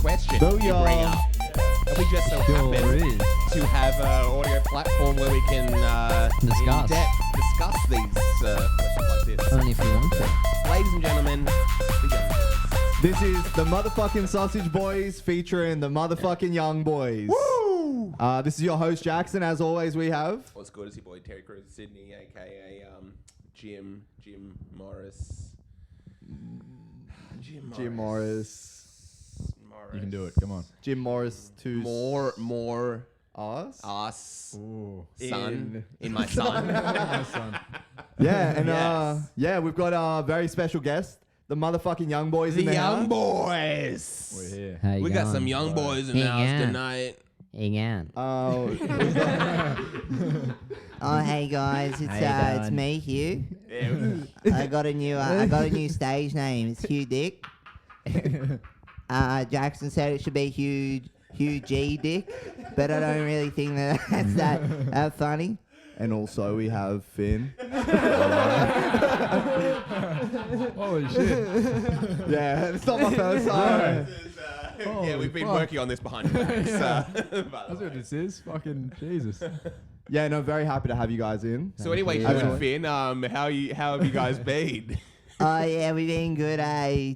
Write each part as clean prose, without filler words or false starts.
question to bring up. And we just so happen to have an audio platform where we can discuss these questions like this. Only if you want to. Ladies and gentlemen, the Youngboys. This is the motherfucking Sausage Boys featuring the motherfucking Youngboys. Woo! This is your host, Jackson. As always, we have... What's good? It's your boy Terry Cruz, Sydney, a.k.a. Jim Morris. Jim Morris. You can do it. Come on. Jim Morris to... More... Us? Ooh. Son. In my son. My son. Yeah, and Yes. we've got a very special guest, the motherfucking Youngboys The in the house. Youngboys. We're here. How you We going? got some young boys in the house tonight. Again. We've got... Oh, hey guys, it's me, Hugh. Yeah. I got a new stage name. It's Hughie Dick. Jackson said it should be Hugh G Dick, but I don't really think that's that funny. And also we have Finn. Holy shit. Yeah, it's not my first time. Yeah, we've been working on this behind your backs. That's what this is. Fucking Jesus. Yeah, no, very happy to have you guys in. So anyway, Hugh and Finn, how have you guys been? Oh yeah, we've been good,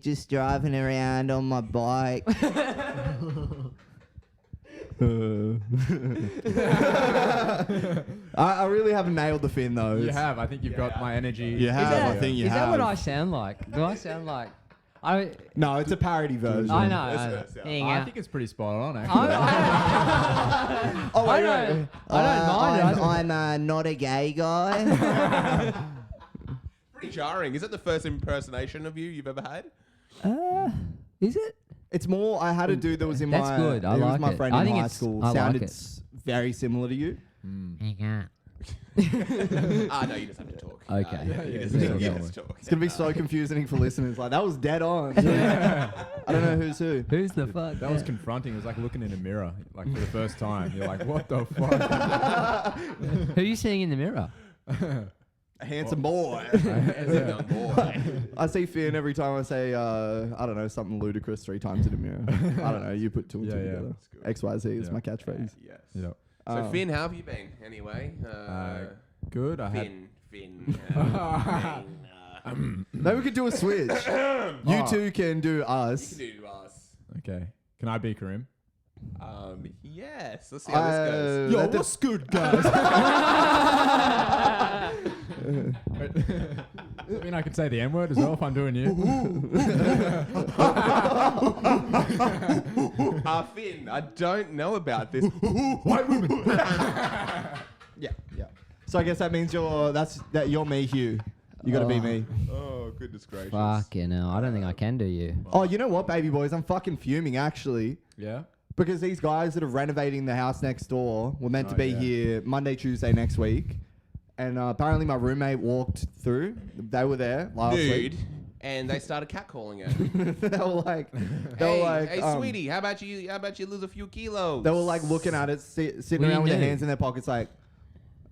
just driving around on my bike. I really haven't nailed the Finn though. You have. I think you've got my energy. You have. I think you Is have. that what I sound like? Do I sound like... No, it's a parody version. I know. I think it's pretty spot on, actually. I don't mind. I'm not a gay guy. Pretty jarring. Is that the first impersonation of you you've ever had? Is it? It's more. I had a dude that was in That's my. good. I he was like my it. friend I in think high it's- school. I like Sounded it. very similar to you. No, you just have to talk. Okay. You just talk. It's gonna be so confusing for listeners. Like that was dead on. I don't know who's who. Who's the fuck? That was confronting. It was like looking in a mirror, like for the first time. You're like, what the fuck? Who are you seeing in the mirror? A handsome boy. Young boy. I see Finn every time I say I don't know, something ludicrous 3 times in the mirror. I don't know. You put 2 and 2 together. XYZ is my catchphase. Yes. Yep. So Finn, how have you been? Anyway. Good. I had. Finn. Maybe we could do a switch. You two can do us. You can do us. Okay. Can I be Karim? Yes. Let's see how this goes. Yo, what's good, guys? I mean, I could say the N word as well if I'm doing you. Finn, I don't know about this. White women. Yeah. So I guess that means you're me, Hugh. You gotta be me. Oh, goodness gracious. Fucking hell. I don't think I can do you. Oh, you know what, baby boys? I'm fucking fuming actually. Yeah. Because these guys that are renovating the house next door were meant to be yeah. here Monday, Tuesday next week. And apparently my roommate walked through. They were there last week. And they started catcalling it. They were like, hey, sweetie, how about you lose a few kilos? They were like looking at it, sitting around with their hands in their pockets like,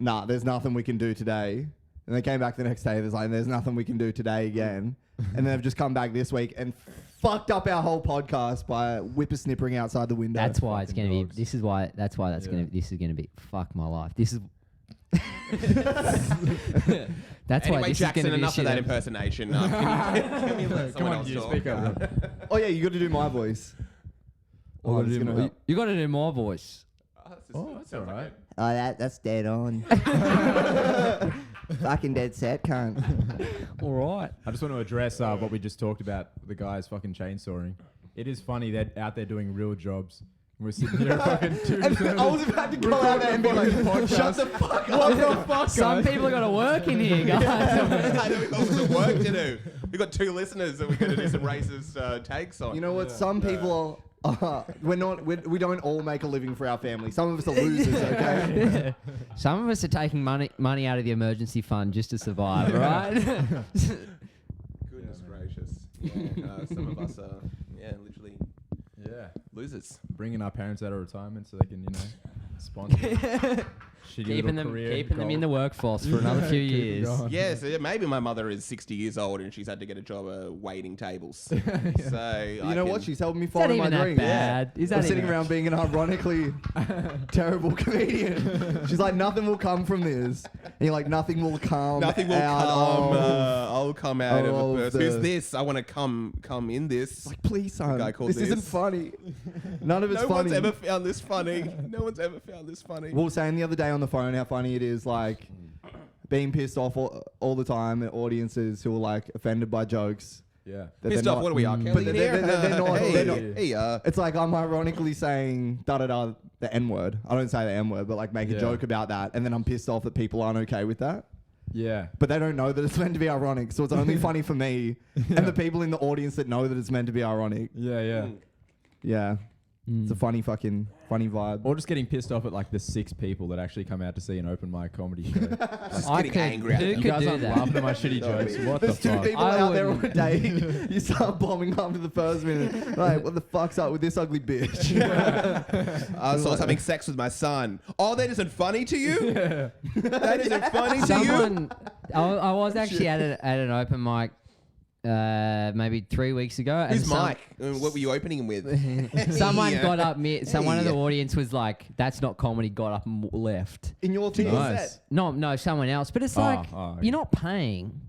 nah, there's nothing we can do today. And they came back the next day. There's nothing we can do today again. And then they've just come back this week and fucked up our whole podcast by whippersnippering outside the window. That's why it's going to be... dogs. This is why this is going to be... Fuck my life. This is... That's why anyway, this Jackson, is going to be enough of that impersonation. Can you let someone else you talk? speak up. Oh yeah, you got to do my voice. Oh, this is gonna help. You got to do my voice. That's all right. Oh, that's dead on. Fucking dead set, cunt. All right. I just want to address what we just talked about, the guys fucking chainsawing. It is funny they're out there doing real jobs. We're sitting here fucking 2 And I was about to go out there and be like, shut the fuck up. What the fuck, Some people got to work in here, guys. I know we've got some work to do. We've got 2 listeners that we're going to do some racist takes on. You know what? Some people we don't all make a living for our family. Some of us are losers, okay? Some of us are taking money out of the emergency fund just to survive, right? Goodness gracious. Yeah, some of us are, literally Yeah. losers. Bringing our parents out of retirement so they can, sponsor. Shitty keeping little them career in the goal. workforce for another few Keep 'em years. going. Yeah, so maybe my mother is 60 years old and she's had to get a job waiting tables. So You know what? She's helping me Is that follow my even that dreams. bad? Is that I'm sitting even- around being an ironically terrible comedian. She's like, nothing will come from this. And you're like, nothing will come. Nothing will out come. of- I'll come out of a of person. the- Who's this? I want to come in this. Like, please, son. guy called This isn't this. funny. None of it's No funny. one's ever found this funny. No one's ever found this funny. We were saying the other day on the phone how funny it is, like, being pissed off all the time at audiences who are, like, offended by jokes. Yeah. that Pissed they're off, not- what are we, R. Kelly But in they're here? not. Hey, They're not. hey, It's like I'm ironically saying da-da-da, the N-word. I don't say the N-word, but, like, make a Yeah. joke about that. And then I'm pissed off that people aren't okay with that. Yeah. But they don't know that it's meant to be ironic. So it's only funny for me and the people in the audience that know that it's meant to be ironic. Yeah, yeah. Yeah. It's a funny vibe. Or just getting pissed off at like the 6 people that actually come out to see an open mic comedy show. Just I getting could- angry at who them. You could guys do aren't that? laughing at my shitty jokes. What the There's 2 fuck? people I out there on a wouldn't. date. You start bombing after the first minute. Like, what the fuck's up with this ugly bitch? I was having sex with my son. Oh, that isn't funny to you? That isn't funny to you? Someone, I was actually at an open mic maybe 3 weeks ago. and Who's Mike? What were you opening him with? Someone Yeah. got up, someone in the Hey. audience was like, "That's not comedy." Got up and left. In your team Nice. set. No, someone else. But it's like okay. you're not paying.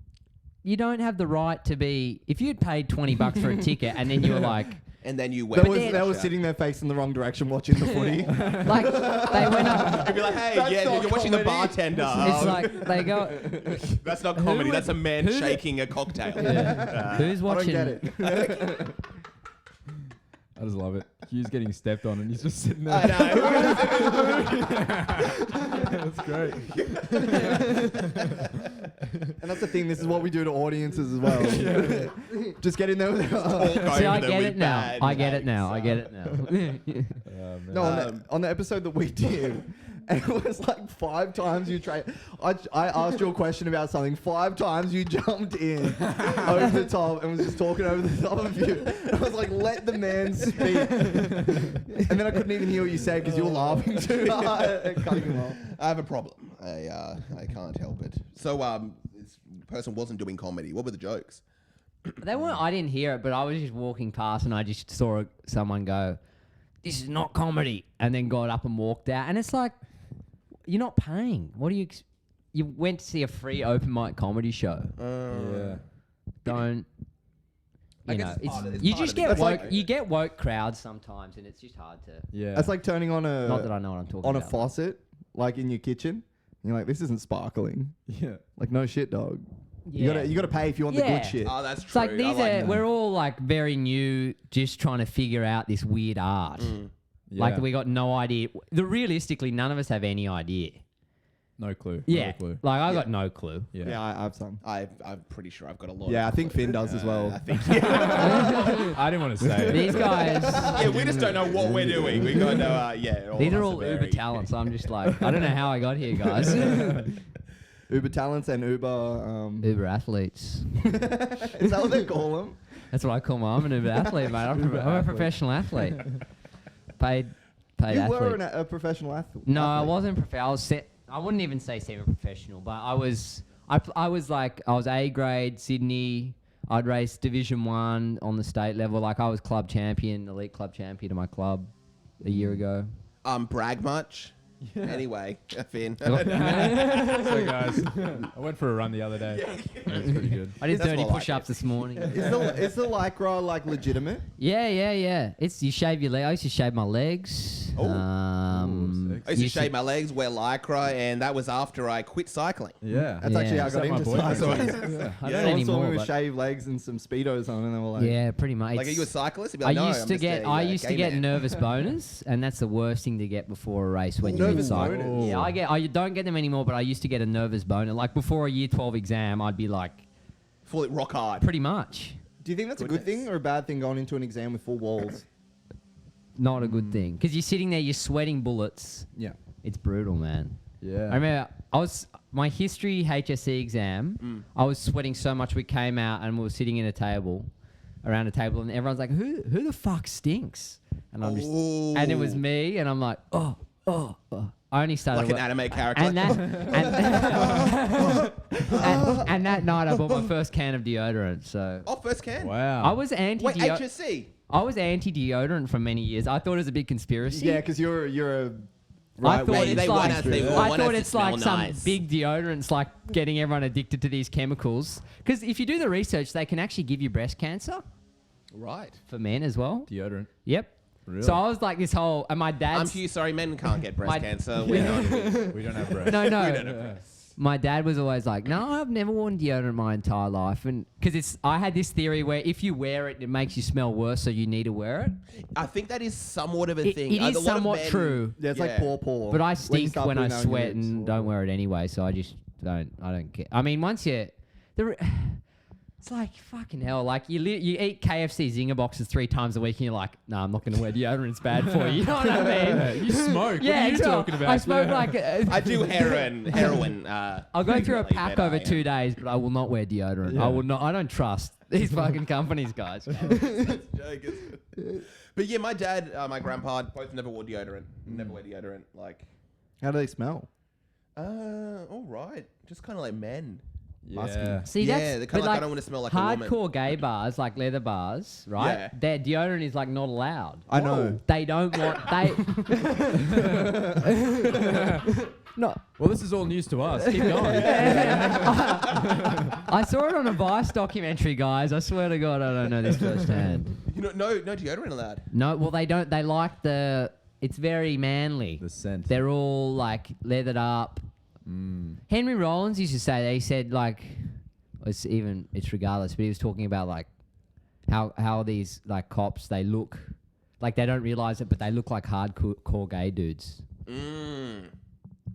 You don't have the right to be. If you'd paid $20 for a ticket and then you were like, And then you They went. was, they were sitting there facing the wrong direction watching the footy. like they went up. You'd be like, hey, That's yeah, not you're watching the comedy. bartender. It's like they go. That's not comedy. would- That's a man who- shaking a cocktail. Who's I don't watching? get it. I just love it. Hugh's getting stepped on and he's just sitting there. I know. That's great. And that's the thing. This is what we do to audiences as well. Just get in there with See, I get it now. I get it now. I get it now. Man. No, on the episode that we did, and it was like 5 times you tried. I asked you a question about something. 5 times you jumped in over the top and was just talking over the top of you. I was like, let the man speak. And then I couldn't even hear what you said because you were laughing too hard and cutting him off. I have a problem. I can't help it. So this person wasn't doing comedy. What were the jokes? They weren't. I didn't hear it, but I was just walking past and I just saw someone go, "This is not comedy," and then got up and walked out. And it's like, you're not paying. What do you? You went to see a free open mic comedy show. Yeah. Don't. I You guess know, it's part of- it's you part just of the get That's woke. like- You get woke crowds sometimes, and it's just hard to. Yeah. That's like turning on Not that a I know what I'm talking on a about. faucet, like in your kitchen. And you're like, this isn't sparkling. yeah. Like, no shit, dog. Yeah. You gotta pay if you want the Yeah. good shit. Oh, that's true. It's like I these like are. that. We're all like very new, just trying to figure out this weird art. Like Yeah. we got no idea. Realistically, none of us have any idea. No clue. Yeah. No clue. Like I got no clue. Yeah. Yeah, I have some. I'm pretty sure I've got a lot. Yeah, I of think Finn does as well. I think. I didn't want to say it. These guys. Yeah, we just don't know what we're doing. We got no. Yeah. These of are us all very- Uber talents. I'm just like, I don't know how I got here, guys. Uber talents and Uber. Uber athletes. Is that what they call them? That's what I call I'm an Uber athlete, mate. I'm a professional athlete. Paid You athlete. were a professional athlete. No, I wasn't professional. I wouldn't even say semi-professional, but I was. I was like, I was A grade Sydney. I'd race Division 1 on the state level. Like I was club champion, elite club champion of my club a year ago. Brag much. Anyway, Finn. So guys, I went for a run the other day. It was pretty good. I did That's 30 more like push-ups this morning. Is the lycra like legitimate? Yeah. It's you shave your leg. I used to shave my legs. Oh. Ooh, I used to shave my legs, wear lycra, and that was after I quit cycling. Yeah. That's actually how I Is got that my into boy? cycling. Yeah. I don't Someone saw anymore. me with but- shaved legs and some speedos on, and they were like, Yeah, pretty much. Like, are you a cyclist? You'd be I like, no, used I'm to just get a, I used to gay get man. nervous boners, and that's the worst thing to get before a race when you're Nervous cycling. boners? Yeah, I don't get them anymore, but I used to get a nervous boner. Like before a year 12 exam, I'd be like, Full rock hard. pretty much Do you think that's a good thing or a bad thing going into an exam with full walls? not a good thing because you're sitting there, you're sweating bullets. Yeah. It's brutal, man. Yeah. I remember my history HSC exam. I was sweating so much. We came out and we were sitting in around a table, and everyone's like, "Who the fuck stinks?" And I'm just, and it was me, and I'm like, "Oh, I only started Like an anime character. and that night I bought my first can of deodorant. So Oh, first can. Wow. I was anti. Wait, HSC. I was anti-deodorant for many years. I thought it was a big conspiracy. Yeah, because you're a. I Right, thought wait, it's they like want us- they I want us thought to it's like smell some nice. big deodorant's like getting everyone addicted to these chemicals. Because if you do the research, they can actually give you breast cancer Right. for men as well. Deodorant. Yep. Really? So I was like this whole, and my I'm dad's Hugh. Sorry, men can't get breast My- cancer. We're not. We don't have breath. no. My dad was always like, "No, I've never worn deodorant my entire life," and because I had this theory where if you wear it, it makes you smell worse, so you need to wear it. I think that is somewhat of a It, thing. it A is lot of somewhat men- true, Yeah, it's Yeah. like paw. but I you stink start when I putting that on your sweat lips. and don't wear it anyway, so I just don't care. I mean, once you, it's like fucking hell. Like you eat KFC Zinger boxes 3 times a week, and you're like, "No, I'm not going to wear deodorant. It's bad for you." You know what I mean? You smoke. Yeah, what are you so talking about? I smoke like. I do heroin. I'll go through a frequently, pack but over I, 2 days, but I will not wear deodorant. Yeah. I will not. I don't trust these fucking companies, guys. But yeah, my dad, my grandpa both never wore deodorant. Never wear deodorant. Like, How do they smell? all right, just kind of like men. Yeah. See, Yeah, that's they're kinda but like, I don't wanna smell like a woman. hardcore gay bars, like leather bars, right? Yeah. Their deodorant is like not allowed. I know. They don't want they. No, Well, this is all news to us. Keep going. I saw it on a Vice documentary, guys. I swear to God, I don't know this firsthand. You know, no deodorant allowed. No, well, they don't. They like the. It's very manly. The scent. They're all like leathered up. Henry Rollins used to say that. He said like, it's regardless, but he was talking about like how these like cops, they look like they don't realize it, but they look like hardcore gay dudes.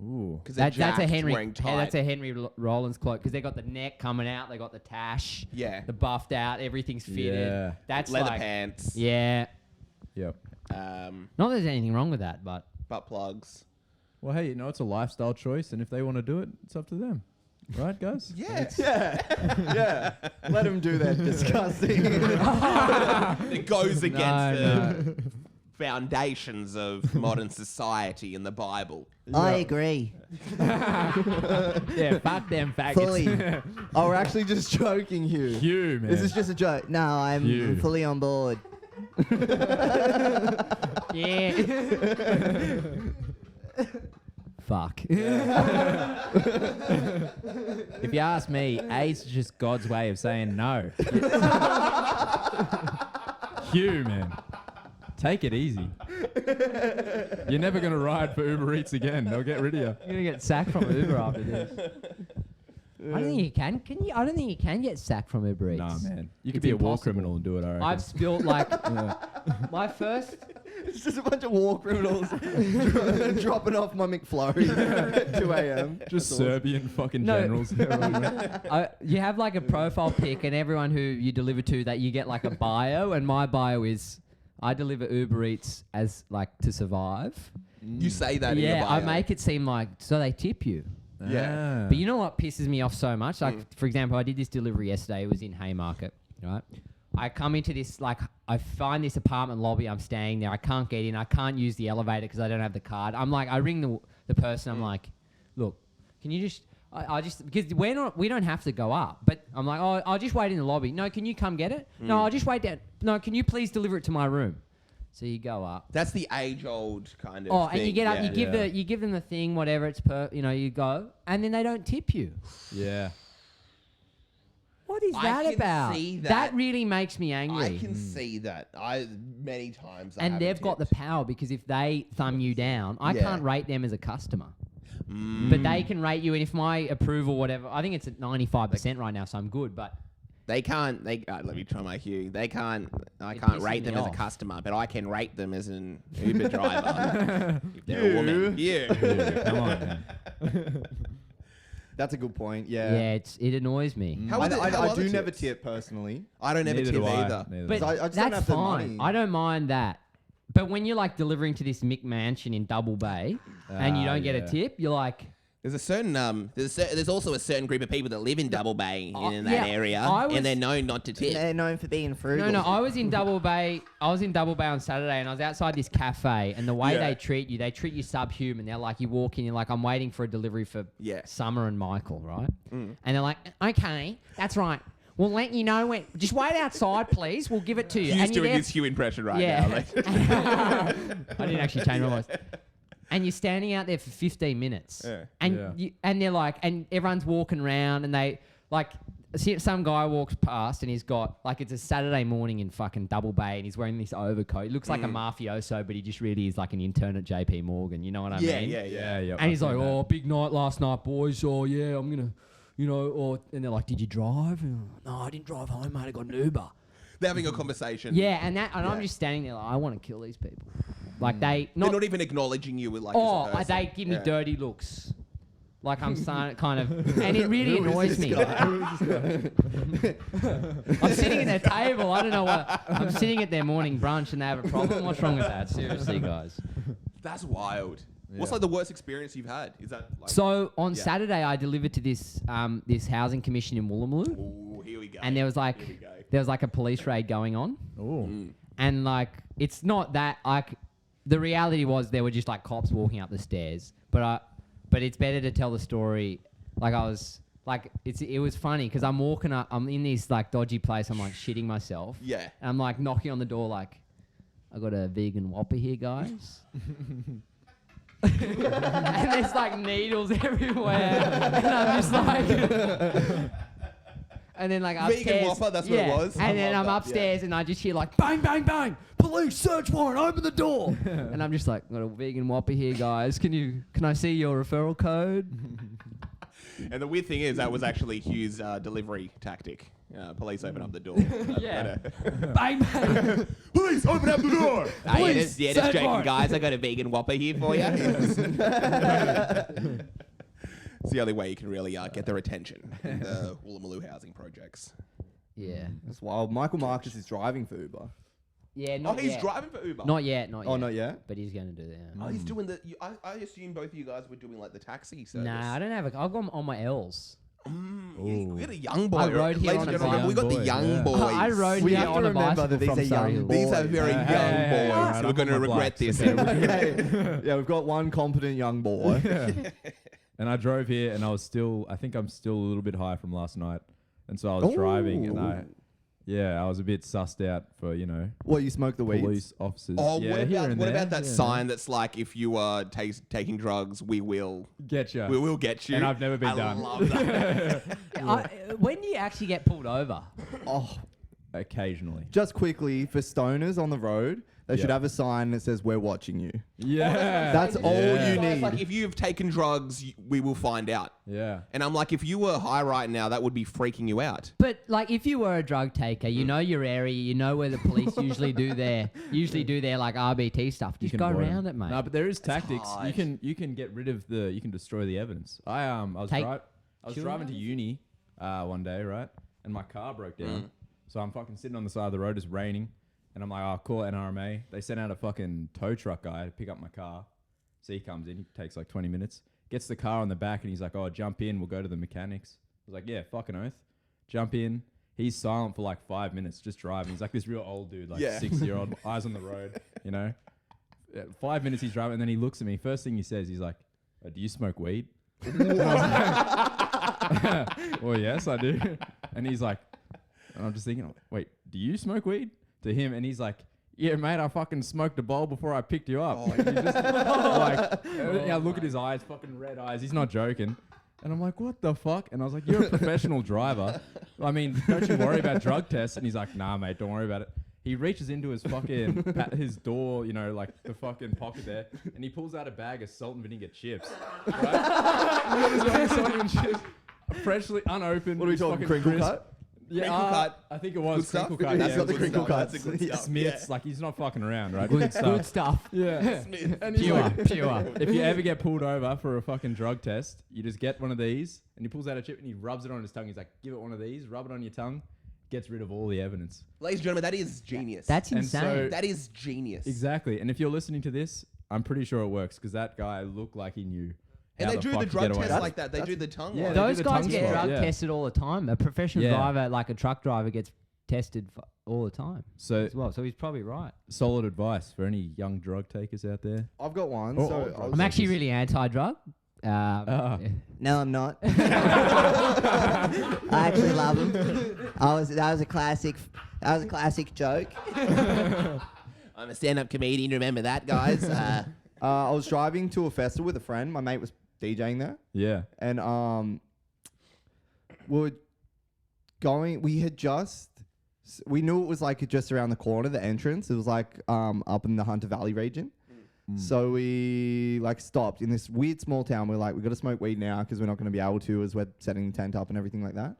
Ooh. Because That's a Henry. wearing tight. That's a Henry Rollins quote because they got the neck coming out, they got the tash, Yeah. the buffed out, everything's fitted. Yeah. That's leather like, pants. yeah. Yep. Not that there's anything wrong with that, but Butt plugs. Well, hey, it's a lifestyle choice, and if they want to do it, it's up to them. Right, guys? Yeah. Yeah. Let them do that disgusting. It goes against No, the foundations of modern society and the Bible. I agree. yeah, fuck them faggots. Fully. Oh, we're actually just joking, Hugh. Hugh, man. This is just a joke. No, I'm You. fully on board. Yeah. Fuck. If you ask me, AIDS is just God's way of saying no. Hugh, man. Take it easy. You're never going to ride for Uber Eats again. They'll get rid of you. You're gonna get sacked from Uber after this. I don't think you can. Can you? I don't think you can get sacked from Uber Eats. Nah, man. You could It's be a war impossible. criminal and do it, I reckon. I've spilled like my first. It's just a bunch of war criminals dropping off my McFlurry at 2 a.m. Just Serbian fucking No. generals. You have like a profile pic, and everyone who you deliver to, that you get like a bio, and my bio is I deliver Uber Eats as like to survive. You say that in your Yeah, bio. I make it seem like so they tip you. Yeah. But you know what pisses me off so much? Like, for example, I did this delivery yesterday. It was in Haymarket, right? I come into this, like, I find this apartment lobby. I'm staying there. I can't get in. I can't use the elevator because I don't have the card. I'm like, I ring the person. I'm like, look, can you just, I just, because we don't have to go up. But I'm like, oh, I'll just wait in the lobby. No, can you come get it? No, I'll just wait down. No, can you please deliver it to my room? So you go up. That's the age-old kind of Oh, thing. and you get up, yeah. you give them the thing, whatever it's you go, and then they don't tip you. Yeah. What is I that can about? see That that. really makes me angry. I can see that. Many times. I and haven't they've got the tipped. power because if they thumb you down, I Yeah. can't rate them as a customer. But they can rate you, and if my approval, whatever, I think it's at 95% right now, so I'm good. But They can't. Let me try my Hugh. They can't. I It can't pisses rate them me as a off. customer, but I can rate them as an Uber driver. If they're a woman. Yeah. Come on, man. That's a good point. yeah, Yeah. it annoys me. How I, are the- I, how I are the do never tips? tip personally. I don't ever Neither tip do I. either. Neither But do I just don't that's have the fine. money. I don't mind that. But when you're like delivering to this McMansion in Double Bay and you don't get a yeah. tip, you're like, There's a certain there's also a certain group of people that live in Double Bay in that yeah, area, and they're known not to tip. They're known for being frugal. No, I was in Double Bay. I was in Double Bay on Saturday, and I was outside this cafe. And the way they treat you subhuman. They're like, you walk in, you're like, I'm waiting for a delivery for Summer and Michael, right? And they're like, okay, that's right. We'll let you know when. Just wait outside, please. We'll give it to you. He's and doing his Hugh impression right now. I didn't actually change my voice. And you're standing out there for 15 minutes. Yeah. And and they're like, and everyone's walking around, and they like, some guy walks past, and he's got like, it's a Saturday morning in fucking Double Bay, and he's wearing this overcoat. He looks like a mafioso, but he just really is like an intern at JP Morgan. You know what I mean? Yeah. And he's like, oh, big night last night, boys. Oh yeah, I'm gonna, and they're like, did you drive? No, I didn't drive home, mate. I got an Uber. They're having a conversation. Yeah, and I'm just standing there like, I want to kill these people. Like they're not even acknowledging you with like. Oh, they give me dirty looks. Like I'm kind of, and it really annoys me. I'm sitting at their table. I don't know what. I'm sitting at their morning brunch, and they have a problem. What's wrong with that? Seriously, guys. That's wild. Yeah. What's like the worst experience you've had? Is that like, so on Saturday I delivered to this this housing commission in Woolloomooloo. Ooh, here we go. And there was like a police raid going on. Ooh. And like it's not that like the reality was there were just like cops walking up the stairs. But it's better to tell the story like I was like it was funny because I'm walking up, I'm in this like dodgy place, I'm like shitting myself. Yeah. And I'm like knocking on the door like, I got a vegan Whopper here, guys. And there's like needles everywhere. And I'm just like and then like upstairs. Vegan Whopper, that's what it was. And then I'm upstairs and I just hear like bang, bang, bang. Police, search warrant, open the door. And I'm just like, got a vegan Whopper here, guys. Can I see your referral code? And the weird thing is that was actually Hugh's delivery tactic. Police open up the door. Bang, bang. Police open up the door. Police, just search joking, warrant. guys. I got a vegan Whopper here for you. It's the only way you can really get their attention in the Woolloomooloo housing projects. Yeah. That's wild. Michael Marcus is driving for Uber. Yeah, Oh, not he's yet. driving for Uber. Not yet. Oh, not yet? But he's going to do that. Yeah. Oh, he's doing the. I assume both of you guys were doing like the taxi service. Nah, I don't have I've gone on my L's. We got a young boy. I rode here Ladies on and a gentlemen, we got the boy, young yeah. boys. I rode We here have to on a remember bicycle that these from are Surrey young Hills. These are very Hey, young hey, boys. hey, We're I'm going to on my regret blacks, this. Okay. Yeah, we've got one competent young boy. And I drove here, and I think I'm still a little bit high from last night, and so I was driving, and I was a bit sussed out for What, you smoke the weed? police officers. Oh, yeah, what here about and what there, about that here and sign that's like, if you are taking drugs, we will there. Get you. we will get you. And I've never been done. I love that. When do you actually get pulled over? Oh, Occasionally. just quickly, for stoners on the road, they should Yeah. have a sign that says, "We're watching you." Yeah. That's all Yeah. you So need. it's like, if you've taken drugs, we will find out. Yeah. And I'm like, if you were high right now, that would be freaking you out. But like, if you were a drug taker, you know your area, you know where the police usually do their like RBT stuff. Just go around it, mate. No, but there is tactics. hard. You can get rid of you can destroy the evidence. I was driving to uni one day, right? And my car broke down. So I'm fucking sitting on the side of the road, it's raining. And I'm like, oh, call NRMA. They sent out a fucking tow truck guy to pick up my car. So he comes in, he takes like 20 minutes, gets the car on the back, and he's like, oh, jump in, we'll go to the mechanics. I was like, yeah, fucking oath. Jump in. He's silent for like 5 minutes, just driving. He's like this real old dude, like 6-year-old, eyes on the road, 5 minutes he's driving, and then he looks at me. First thing he says, he's like, oh, do you smoke weed? Well, yes, I do. And he's like, and I'm just thinking, wait, do you smoke weed? To him, and he's like, yeah, mate, I fucking smoked a bowl before I picked you up. And he's just I look at his eyes, fucking red eyes. He's not joking. And I'm like, what the fuck? And I was like, you're a professional driver. I mean, don't you worry about drug tests? And he's like, nah, mate, don't worry about it. He reaches into his fucking his door, like the fucking pocket there, and he pulls out a bag of salt and vinegar chips. Right? Salt and chips, freshly unopened. What are we talking, crinkle cut? Yeah, Crinkle cut. I think it was Good stuff? crinkle cut. That's yeah, got the good crinkle stuff. cuts. That's a good stuff. Smiths, like he's not fucking around, right? Good stuff. Yeah. And he's like, Pure. if you ever get pulled over for a fucking drug test, you just get one of these, and he pulls out a chip and he rubs it on his tongue. He's like, give it one of these, rub it on your tongue, gets rid of all the evidence. Ladies and gentlemen, that is genius. That's And insane. so- that is genius. Exactly. And if you're listening to this, I'm pretty sure it works because that guy looked like he knew. And how they do fuck the you drug get away test with like that. They do the tongue Yeah, one. they do Those the guys tongue get swab, drug yeah. tested all the time. A professional Yeah. driver, like a truck driver, gets tested all the time So as well. So he's probably right. solid advice for any young drug takers out there. I've got one. Oh, so oh, I was I'm actually just- really anti-drug. Ah. Yeah. No, I'm not. I actually love them. That was a classic joke. I'm a stand-up comedian. Remember that, guys? I was driving to a festival with a friend. My mate was DJing there, Yeah. and we knew it was like just around the corner, the entrance. It was like up in the Hunter Valley region. So we like stopped in this weird small town. We're like, we got to smoke weed now because we're not going to be able to as we're setting the tent up and everything like that.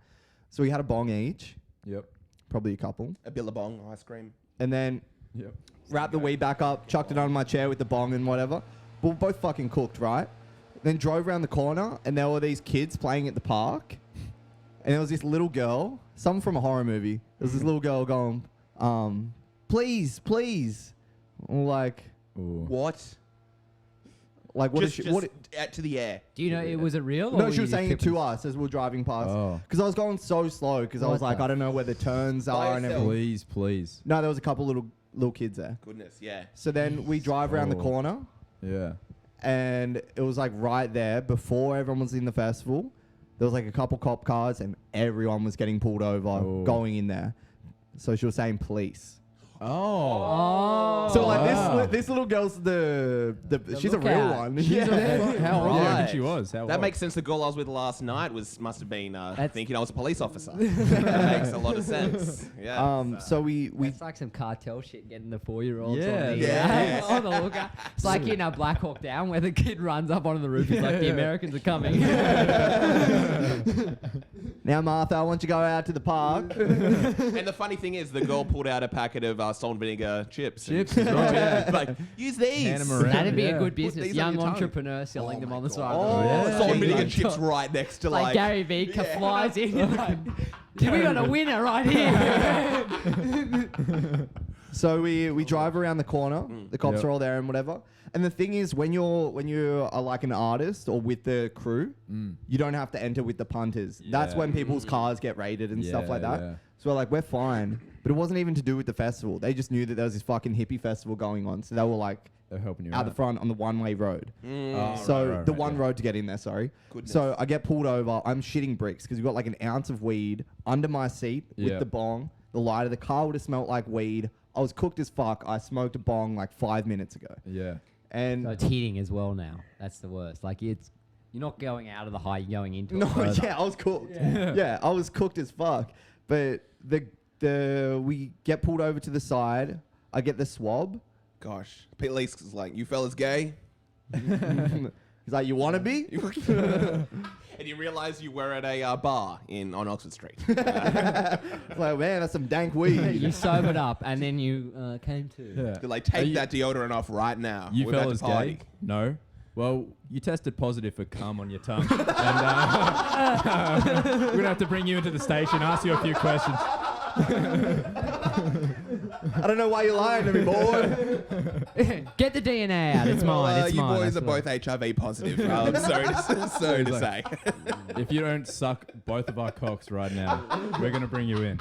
So we had a bong each, Yep. probably a couple, a Billabong ice cream. and then Yep. wrapped the weed back up, chucked it on my chair with the bong and whatever. But we're both fucking cooked, right? Then drove around the corner, and there were these kids playing at the park. And there was this little girl, some from a horror movie. There was this little girl going, please, please. Like, Ooh. What? what is Just she, what? out to the air. Do you know was it real? No, or she were was you saying it tripping? to us as we were driving past. Oh. Because I was going so slow because I What was like, the I don't know where the turns By are and yourself? everything. Please, please. No, there was a couple little kids there. Goodness, yeah. So then we drive around the Oh. corner. Yeah. And it was like right there before everyone was in the festival. There was like a couple cop cars and everyone was getting pulled over Oh. going in there. So she was saying police. Oh. So like Wow. this little girl's she's a real lookout. one. She's a Yeah. How old do you reckon Right. she was? How That old? makes sense. The girl I was with last night must have been That's- thinking I was a police officer. That makes a lot of sense. Yeah. So we It's like some cartel shit getting the 4-year-olds Yeah, on the, yeah. on the lookout. It's like in Black Hawk Down where the kid runs up onto the roof. He's like, the Americans are coming. now Martha, I want you to go out to the park. And the funny thing is, the girl pulled out a packet of salt and vinegar chips. Chips as well, yeah. Like, use these. Hand 'em around. That'd be Yeah. a good Put business. these on Young your tongue. entrepreneur selling them my on the God. side Oh, of the road. yeah. Salt and vinegar Like- chips right next to Like Gary Vee Yeah. flies in. Like, we got a winner right here. So we drive around the corner. The cops Yep. are all there and whatever. And the thing is, when you are like an artist or with the crew, you don't have to enter with the punters. That's Yeah. when people's cars get raided and stuff Yeah, like that. yeah. So we're like, we're fine. But it wasn't even to do with the festival. They just knew that there was this fucking hippie festival going on. So they were like They're helping you out the front on the one-way road. Oh, So right, the right, one yeah. road to get in there, sorry. Goodness. So I get pulled over. I'm shitting bricks because we've got like an ounce of weed under my seat with Yeah. the bong. The lighter, the car would have smelt like weed. I was cooked as fuck. I smoked a bong like 5 minutes ago. Yeah. And So it's hitting as well now. That's the worst. Like you're not going out of the high, you're going into it. no, further. yeah, I was cooked. Yeah, I was cooked as fuck. But we get pulled over to the side. I get the swab. Gosh. Police is like, you fellas gay? He's like, you want to be? And you realize you were at a bar on Oxford Street. It's like, man, that's some dank You weed. sobered up and then you came to. Yeah. They're like, Are take you- that deodorant off right now. You We're about to fellas party. gay? No. Well, you tested positive for cum on your tongue. and we're going to have to bring you into the station, ask you a few questions. I don't know why you're lying to me, boy. Get the DNA out. It's mine. Well, It's you mine. boys are That's both HIV positive. I'm sorry to say. If you don't suck both of our cocks right now, we're going to bring you in.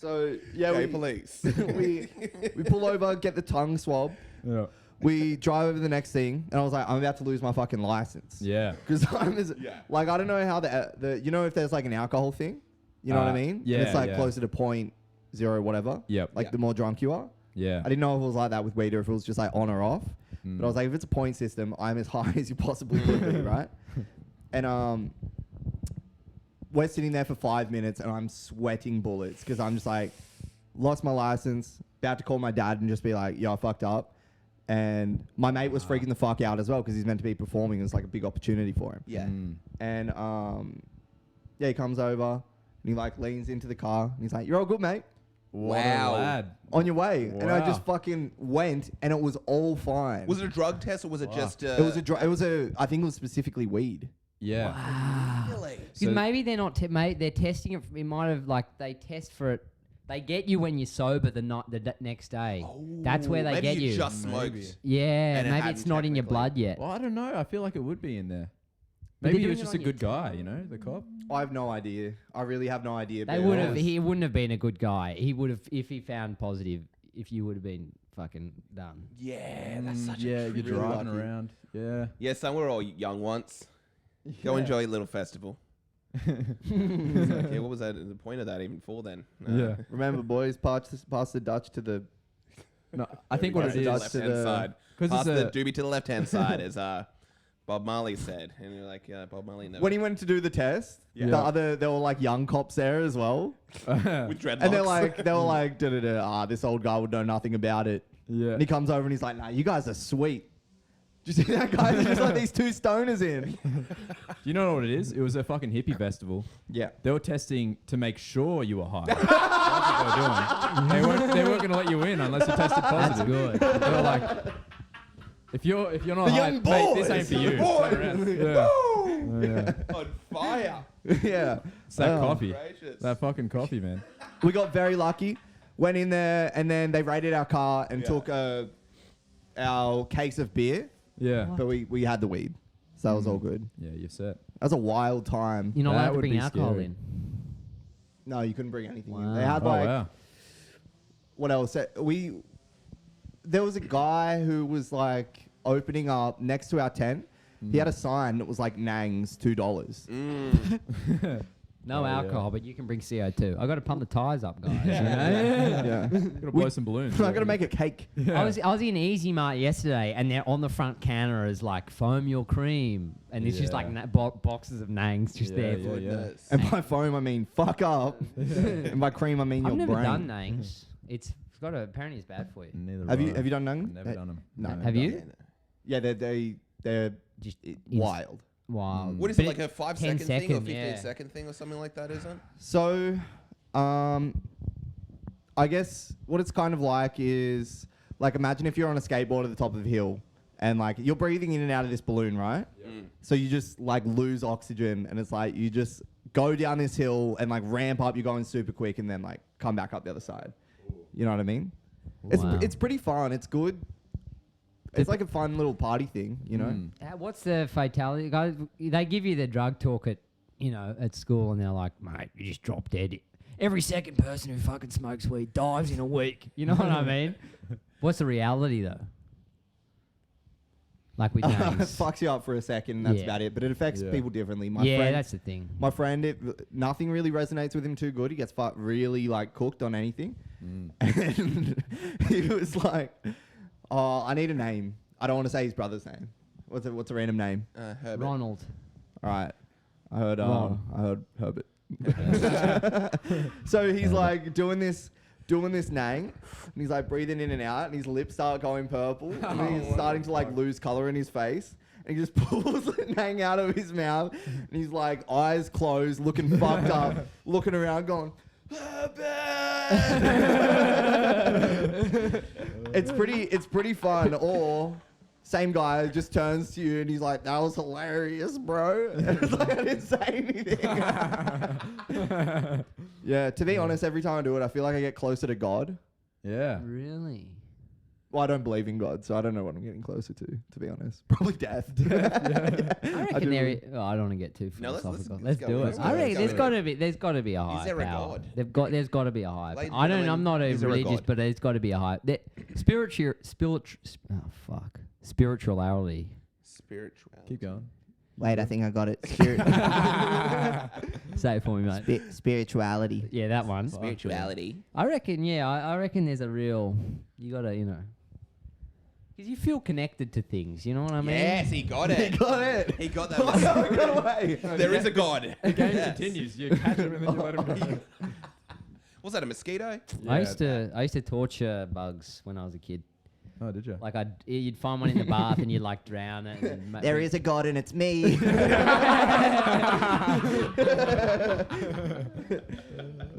So yeah, Gay we, police. we pull over, get the tongue swab. Yeah. We drive over the next thing, and I was like, I'm about to lose my fucking license. Yeah. Because I'm Yeah. like, I don't know how the you know if there's like an alcohol thing, you know what I mean? yeah, And it's like yeah. closer to 0.0 whatever. Yep. Like the more drunk you are. Yeah. I didn't know if it was like that with weed or if it was just like on or off. But I was like, if it's a point system, I'm as high as you possibly could be, right? And we're sitting there for 5 minutes, and I'm sweating bullets because I'm just like, lost my license, about to call my dad and just be like, yo, I fucked up. And my mate was freaking the fuck out as well because he's meant to be performing. It's like a big opportunity for him. Yeah. And yeah, he comes over and he like leans into the car and he's like, "You're all good, mate. Wow. What a lad. On your way." And I Wow. just fucking went, and it was all fine. Was it a drug test or was it just? It was I think it was specifically weed. Yeah. Really? Because So- maybe they're not. They're testing it. It might have like they test for it. They get you when you're sober the next day. That's where they maybe get you you. just smoked. Maybe. Yeah, And it maybe it's hadn't not in your technically. blood yet. Well, I don't know. I feel like it would be in there. But Maybe he they're was doing just it a on your good guy, you know, the cop. I have no idea. I really have no idea. They but would it have. was- He wouldn't have been a good guy. He would have if he found positive. If you would have been fucking done. Yeah, that's such yeah, a you're trip. driving lucky. around. Yeah. Yeah, son, we're all young once. Go enjoy a little festival. Yeah, what was that? The point of that even for then? Yeah. Remember, boys, pass the Dutch to the. No, I think what it Pass the is, Dutch left to hand the- side. 'cause Pass it's the a- doobie to the left hand side, as Bob Marley said, and you're like, yeah, Bob Marley never. When he went to do the test, Yeah. there were like young cops there as well, with dreadlocks. and they were like, this old guy would know nothing about it. yeah. And he comes over and he's like, nah, you guys are sweet. Do you see that guy? There's just like these two stoners in. You know what it is? It was a fucking hippie festival. Yeah. They were testing to make sure you were high. That's what they were doing. They weren't going to let you in unless you tested positive. good. They were like, if you're not The high, young mate, this boys. ain't for you. Boys. Turn around. Yeah. Oh, on fire. Yeah. It's that Oh. coffee. Gracious. That fucking coffee, man. We got very lucky. Went in there and then they raided our car and Yeah. took our case of beer, Yeah. but we had the weed, so that was all good. Yeah, you're set. That was a wild time. You're not That allowed to would bring be alcohol scary. in. No, you couldn't bring anything in. Wow. They had Oh, like wow. what else? There was a guy who was like opening up next to our tent. He had a sign that was like Nang's $2. No Oh, yeah. alcohol, but you can bring CO2. I got to pump the tires up, guys. you know? Yeah. Gotta blow some balloons. I gotta make a cake. I was in Easy Mart yesterday, and they're on the front counter is like foam your cream, and it's just like Yeah. boxes of Nangs just there. Yeah, yeah. And by foam I mean fuck up. And by cream I mean I've your never brain. done Nangs. It's got a apparently it's bad for you. Neither Have you I. have you done Nang? Never done them. No. Have you? Yeah, they're Just wild. wild. What is But it, like a 5 second 10 thing or second, 15 yeah. second thing or something like that, isn't it? So, I guess what it's kind of like is like imagine if you're on a skateboard at the top of a hill and like you're breathing in and out of this balloon, right? So you just like lose oxygen and it's like you just go down this hill and like ramp up, you're going super quick and then like come back up the other side. You know what I mean? Wow. It's pretty fun. It's good. It's like a fun little party thing, you know? What's the fatality? Guys, they give you the drug talk at at school, and they're like, mate, you just drop dead. Every second person who fucking smokes weed dies in a week. You know what I mean? What's the reality though? Like with It names. fucks you up for a second and that's Yeah. about it. But it affects Yeah. people differently. Yeah, that's the thing. My friend, nothing really resonates with him too good. He gets really like cooked on anything. And he was like, "Oh, I need a name. I don't want to say his brother's name. What's a random name? Herbert. Ronald. All right, I heard Ron. Herbert. So he's like doing this Nang, and he's like breathing in and out, and his lips start going purple, and then he's starting to like lose color in his face. And he just pulls the Nang out of his mouth, and he's like eyes closed, looking fucked up, looking around, going, Herbert! It's pretty fun. Or same guy just turns to you and he's like, "That was hilarious, bro." And it's like, I didn't say anything. Yeah, to be honest, every time I do it, I feel like I get closer to God. Yeah. Really? Well, I don't believe in God, so I don't know what I'm getting closer to be honest. Probably death. I reckon do. I don't want to get too No, philosophical. let's let's go do with it. it. I reckon Let's go with there's got to be a higher there a power. God? There's got to be a higher. Ladies I and don't. I'm gentlemen, not is there a religious, God? but there's got to be a higher. Spirituality. Spirituality. Keep going. Wait, I think I got it. Say it for me, mate. Spirituality. Yeah, that one. Spirituality. I reckon. Yeah, I reckon there's a real. You gotta, because you feel connected to things. You know what I mean? Yes, he got it. He got it. He got Oh, that. no, it got away. There is a God. The game Yes. continues. You catch him and then you let him go. Was that a mosquito? I used to torture bugs when I was a kid. Oh, did you? Like you'd find one in the bath and you'd like drown it. And There is a God and it's me.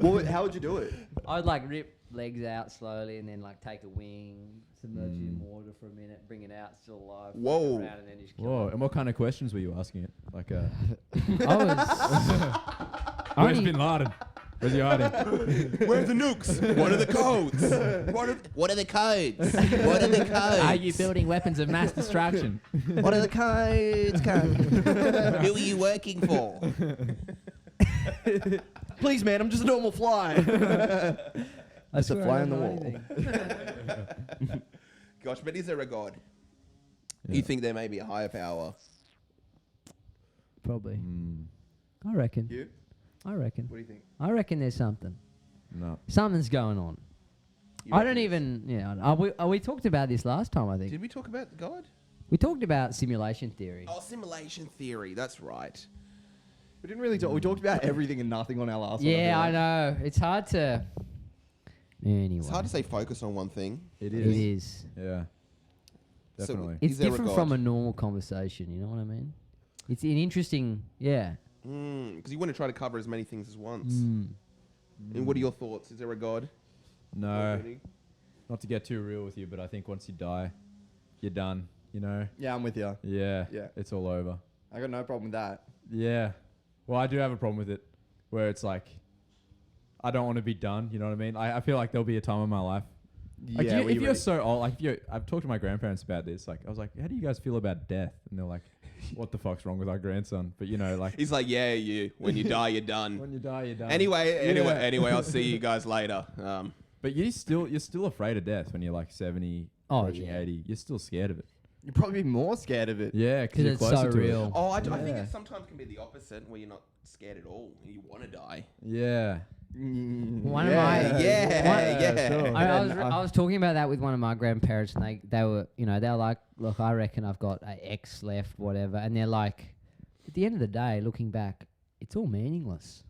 Well, how would you do it? I'd like rip legs out slowly and then like take a wing, submerge it in water for a minute, bring it out still alive. flip it Whoa. around and then just kill Whoa. it. And what kind of questions were you asking it? Like, I was. where's Bin Laden? Where's your honey? Where's the nukes? What are the codes? What are the codes? What are the codes? Ah, Are you building weapons of mass destruction? What are the codes? Who are you working for? Please, man, I'm just a normal fly. That's a fly on the wall. Gosh, but is there a God? Yeah. You think there may be a higher power? Probably. Mm, I reckon. You? I reckon. What do you think? I reckon there's something. no. Something's going on. You I reckon don't there's- even. Yeah. We talked about this last time. I think Did we talk about God? we talked about simulation theory. Oh, simulation theory. That's right. We didn't really talk. We talked about everything and nothing on our last one. Yeah, I feel like. know. It's hard to. Anyway, It's hard to stay focused on one thing. It It is. is. Yeah. So Definitely. It's Is there a different from God? a normal conversation. You know what I mean? It's an interesting. Yeah. Because you want to try to cover as many things as once. Mm. And what are your thoughts? Is there a God? No. already? Not to get too real with you, but I think once you die, you're done. You know? Yeah, I'm with you. Yeah. Yeah. It's all over. I got no problem with that. Yeah. Well, I do have a problem with it where it's like, I don't want to be done. You know what I mean? I feel like there'll be a time in my life. Like Yeah, if you're so old, like I've talked to my grandparents about this. Like I was like, how do you guys feel about death? And they're like, what the fuck's wrong with our grandson? But you know, like He's like, yeah, when you die, you're done. when you die, you're done. Anyway, I'll see you guys later. But you're still afraid of death when you're like 70, Oh, approaching yeah. 80. You're still scared of it. You'd probably be more scared of it. Yeah, because you're it's closer so to real. it. Oh, I think Yeah. it sometimes can be the opposite, where you're not scared at all. You want to die. Yeah. One of my- Yeah. sure. I was talking about that with one of my grandparents, and they were like, look, I reckon I've got an X left, whatever, and they're like, at the end of the day, looking back, it's all meaningless.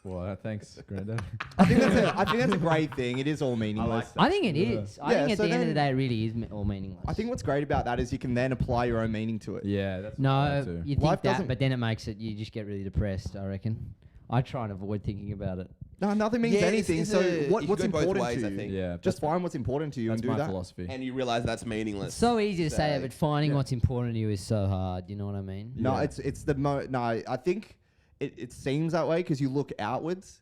Well, thanks, Granddad. I think that's a great thing. It is all meaningless. I think it is. I Yeah, think at so the end of the then- day, it really is all meaningless. I think what's great about that is you can then apply your own meaning to it. Yeah, that's what I No, do. you think Life that, doesn't- but then it makes it, you just get really depressed, I reckon. I try and avoid thinking about it. No, nothing means Yeah, it's- anything. it's So a- what's you can go both important ways, to I you? think. Yeah, Just find what's important to you that's and do my that. philosophy. And you realize that's meaningless. It's so easy to say Say. it, but finding Yeah. what's important to you is so hard. You know what I mean? No, Yeah. it's the no. I think it seems that way because you look outwards,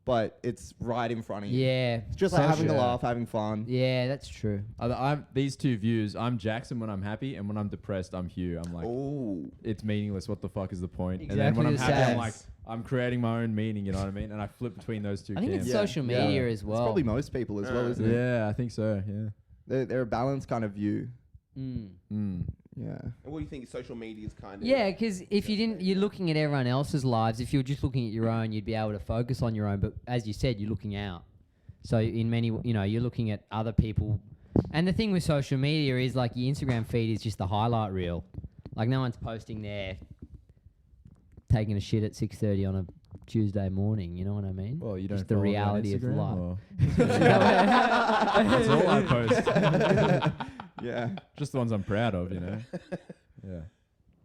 but it's right in front of you. Yeah. It's just like having a Yeah. laugh, having fun. Yeah, that's true. I'm these two views. I'm Jackson when I'm happy, and when I'm depressed, I'm Hugh. I'm like, Oh. it's meaningless. What the fuck is the point? And then when Exactly I'm the happy, I'm same. like, I'm creating my own meaning. You know what I mean? And I flip between those two. I think it's camps. Yeah. social Yeah. media as well. It's probably most people as well, isn't it? Yeah, I think so. Yeah. They're a balanced kind of view. Mm. Mm. Yeah. And what do you think social media is kind of? Yeah, because if you didn't, you're looking at everyone else's lives. If you were just looking at your own, you'd be able to focus on your own. But as you said, you're looking out. So in many, you're looking at other people. And the thing with social media is like your Instagram feed is just the highlight reel. Like no one's posting there taking a shit at 6:30 on a Tuesday morning. You know what I mean? Well, you don't Just the follow me on reality of Instagram, life. or- That's all I post. Yeah. Just the ones I'm proud of, you know. Yeah.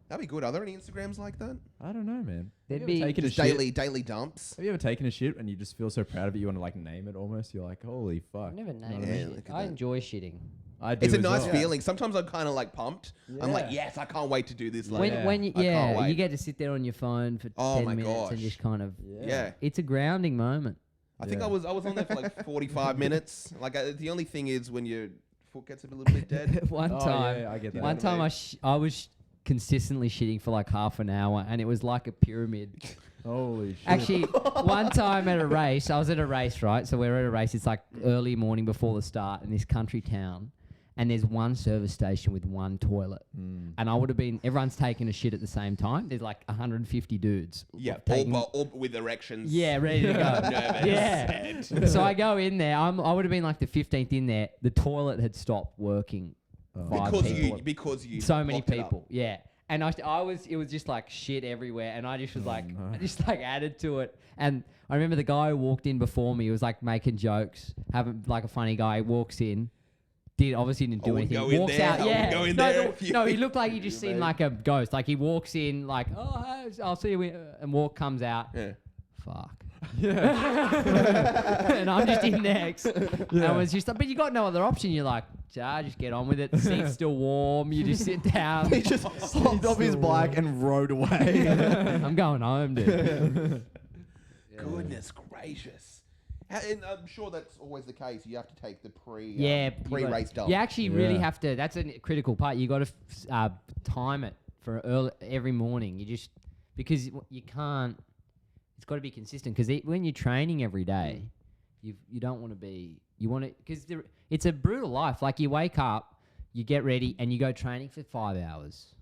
That'd be good. Are there any Instagrams like that? I don't know, man. There'd Have you ever be taken a Just shit? daily dumps. Have you ever taken a shit and you just feel so proud of it you want to like name it almost? You're like, holy fuck. I've never You know named what I Yeah, mean? look shit. at I that. enjoy shitting. I do It's a as nice well. feeling. Sometimes I'm kind of like pumped. I'm like, Yeah. yes, I can't wait to do this. When, Later. Yeah. when you, I can't you wait. get to sit there on your phone for Oh 10 my minutes and gosh. just kind of, Yeah. it's a grounding moment. I think Yeah. I was on there for like 45 minutes. Like the only thing is when your foot gets a little bit dead. One Oh, time, yeah, I get that. one time I was consistently shitting for like half an hour, and it was like a pyramid. Holy shit. Actually, one time at a race, I was at a race, right? So we're at a race. It's like early morning before the start in this country town, and there's one service station with one toilet. Mm. And I would have been, everyone's taking a shit at the same time. There's like 150 dudes. Yeah, taking- all with erections. Yeah, ready to go. Nervous. Yeah. Sad. So I go in there. I would have been like the 15th in there. The toilet had stopped working. Oh. Five Because people. you So many locked it up. people. Yeah. And it was just like shit everywhere. And I just was like, no. I just like added to it. And I remember the guy who walked in before me was like making jokes, having like a funny guy. He walks in. Obviously didn't do I wouldn't anything. go in Walks there. out, I wouldn't yeah. go in no, there no, if you- no, he looked like he you just seen mate. like a ghost. Like he walks in, like, oh, hey, I'll see you, and comes out. Yeah. Fuck. And I'm just in next. And I was just like, but you got no other option. You're like, just get on with it. The seat's still warm. You just sit down. He just hopped off his bike and rode away. I'm going home, dude. Goodness gracious. And I'm sure that's always the case. You have to take the pre-race dump. You actually really Yeah. have to. That's a critical part. You got to time it for every morning. You just because you can't. It's got to be consistent because when you're training every day, you don't want to be. You want to because it's a brutal life. Like you wake up, you get ready, and you go training for 5 hours,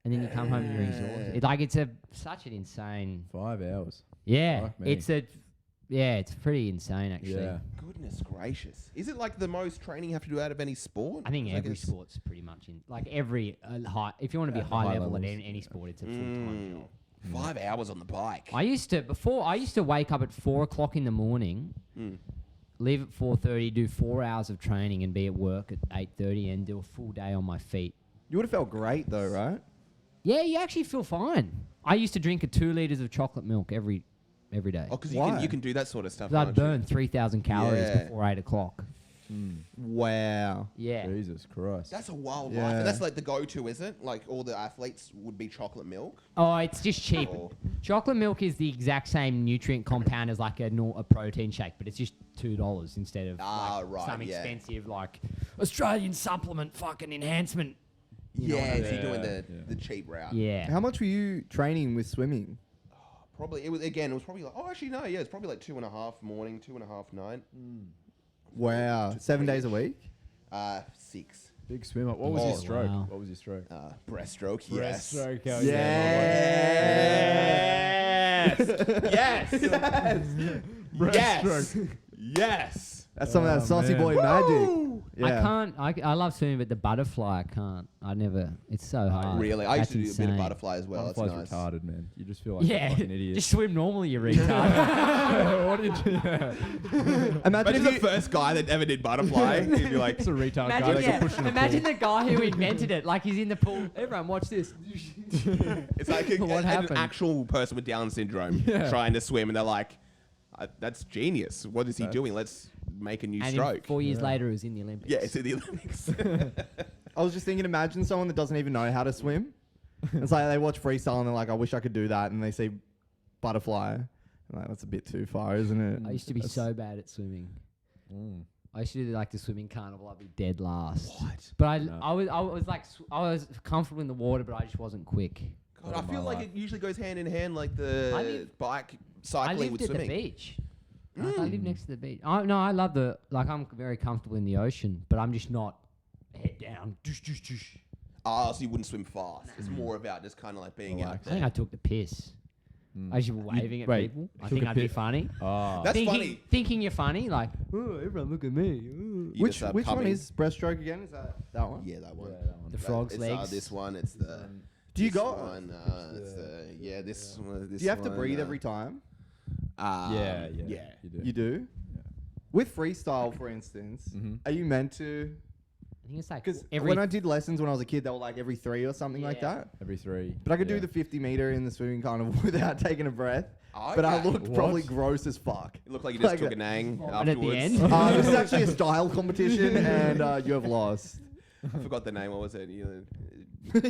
and then you come home and you're exhausted. It's such an insane. 5 hours. Yeah, Fuck me. it's pretty insane actually. Yeah. Goodness gracious. Is it like the most training you have to do out of any sport? I think It's every like sport's pretty much in like every high. If you want to be At the high high level at levels. any sport, it's a full time job. 5 hours on the bike. I used to wake up at 4 o'clock in the morning, leave at 4:30, do 4 hours of training, and be at work at 8:30, and do a full day on my feet. You would have felt great though, right? Yeah, you actually feel fine. I used to drink 2 liters of chocolate milk every day. Oh, because Why? you can do that sort of stuff. 'Cause I'd can't you? burn 3,000 calories Yeah. before 8 o'clock. Wow. Yeah. Jesus Christ. That's a wild Yeah. life. And that's like the go-to, is it? Like all the athletes would be chocolate milk. Oh, it's just cheap. Or- Chocolate milk is the exact same nutrient compound as like a protein shake, but it's just $2 instead of some expensive like Australian supplement fucking enhancement. You know what I Yeah, mean? so you're doing Yeah. the cheap route. Yeah. How much were you training with swimming? Probably it was probably like it's probably like 2.5 morning, 2.5 night. Wow. 7 days a week? 6. Big swimmer. What was Oh, your stroke? wow. What was your stroke? Breaststroke, yes. Breaststroke. hell Yes. Yes. Yes. Yes. That's some of that Oh, saucy man. boy magic. Yeah. I love swimming, but the butterfly I can't. It's so hard. Really? I used That's to do a bit of insane. butterfly as well. That's Butterfly's nice. retarded, man. You just feel like a Yeah, fucking idiot. just swim normally, you retard. What did you? Imagine Imagine if the you, first guy that ever did butterfly. He'd be like, It's a retard guy that got pushed in a imagine pool. the guy who invented it. Like he's in the pool. Everyone, watch this. it's like What an happened? actual person with Down syndrome trying to swim, and they're like, "That's genius. What is he doing? Let's make a new And stroke." 4 years later, it was in the Olympics. Yeah, it's in the Olympics. I was just thinking, imagine someone that doesn't even know how to swim. It's like they watch freestyle and they're like, I wish I could do that. And they see butterfly. I'm like, that's a bit too far, isn't it? I used to be so bad at swimming. I used to do like the swimming carnival. I'd be dead last. What? But I was like I was comfortable in the water, but I just wasn't quick. God, I feel like it usually goes hand in hand, like I the live- bike I cycling with lived at swimming. the beach. Like, I live next to the beach. I love I'm very comfortable in the ocean, but I'm just not head down. Oh, so you wouldn't swim fast. It's more about just kind of like being out I there. think I took the piss. I was just waving at wait, people. I took think a I'd be piss? funny. Oh. That's funny. Thinking you're funny, like, oh, everyone look at me. Ooh. You Which just, one coming- is breaststroke again? Is that one? Yeah, that one. The frog's it's, legs. This one. It's the. Do you this go? One, it's the, this one. This Do you have to one, breathe every time? Yeah. Yeah. You do. You do? With freestyle, for instance, are you meant to? I think it's like Because every when I did lessons when I was a kid, they were like every 3 or something like Yeah. that. Every 3. But I could Yeah. do the 50 meter in the swimming carnival without taking a breath. But I Okay. looked probably gross as fuck. It looked like you just Like took a- an ang And afterwards. at the end, This is actually a style competition, and you have lost. I forgot the name. What was it? Yeah,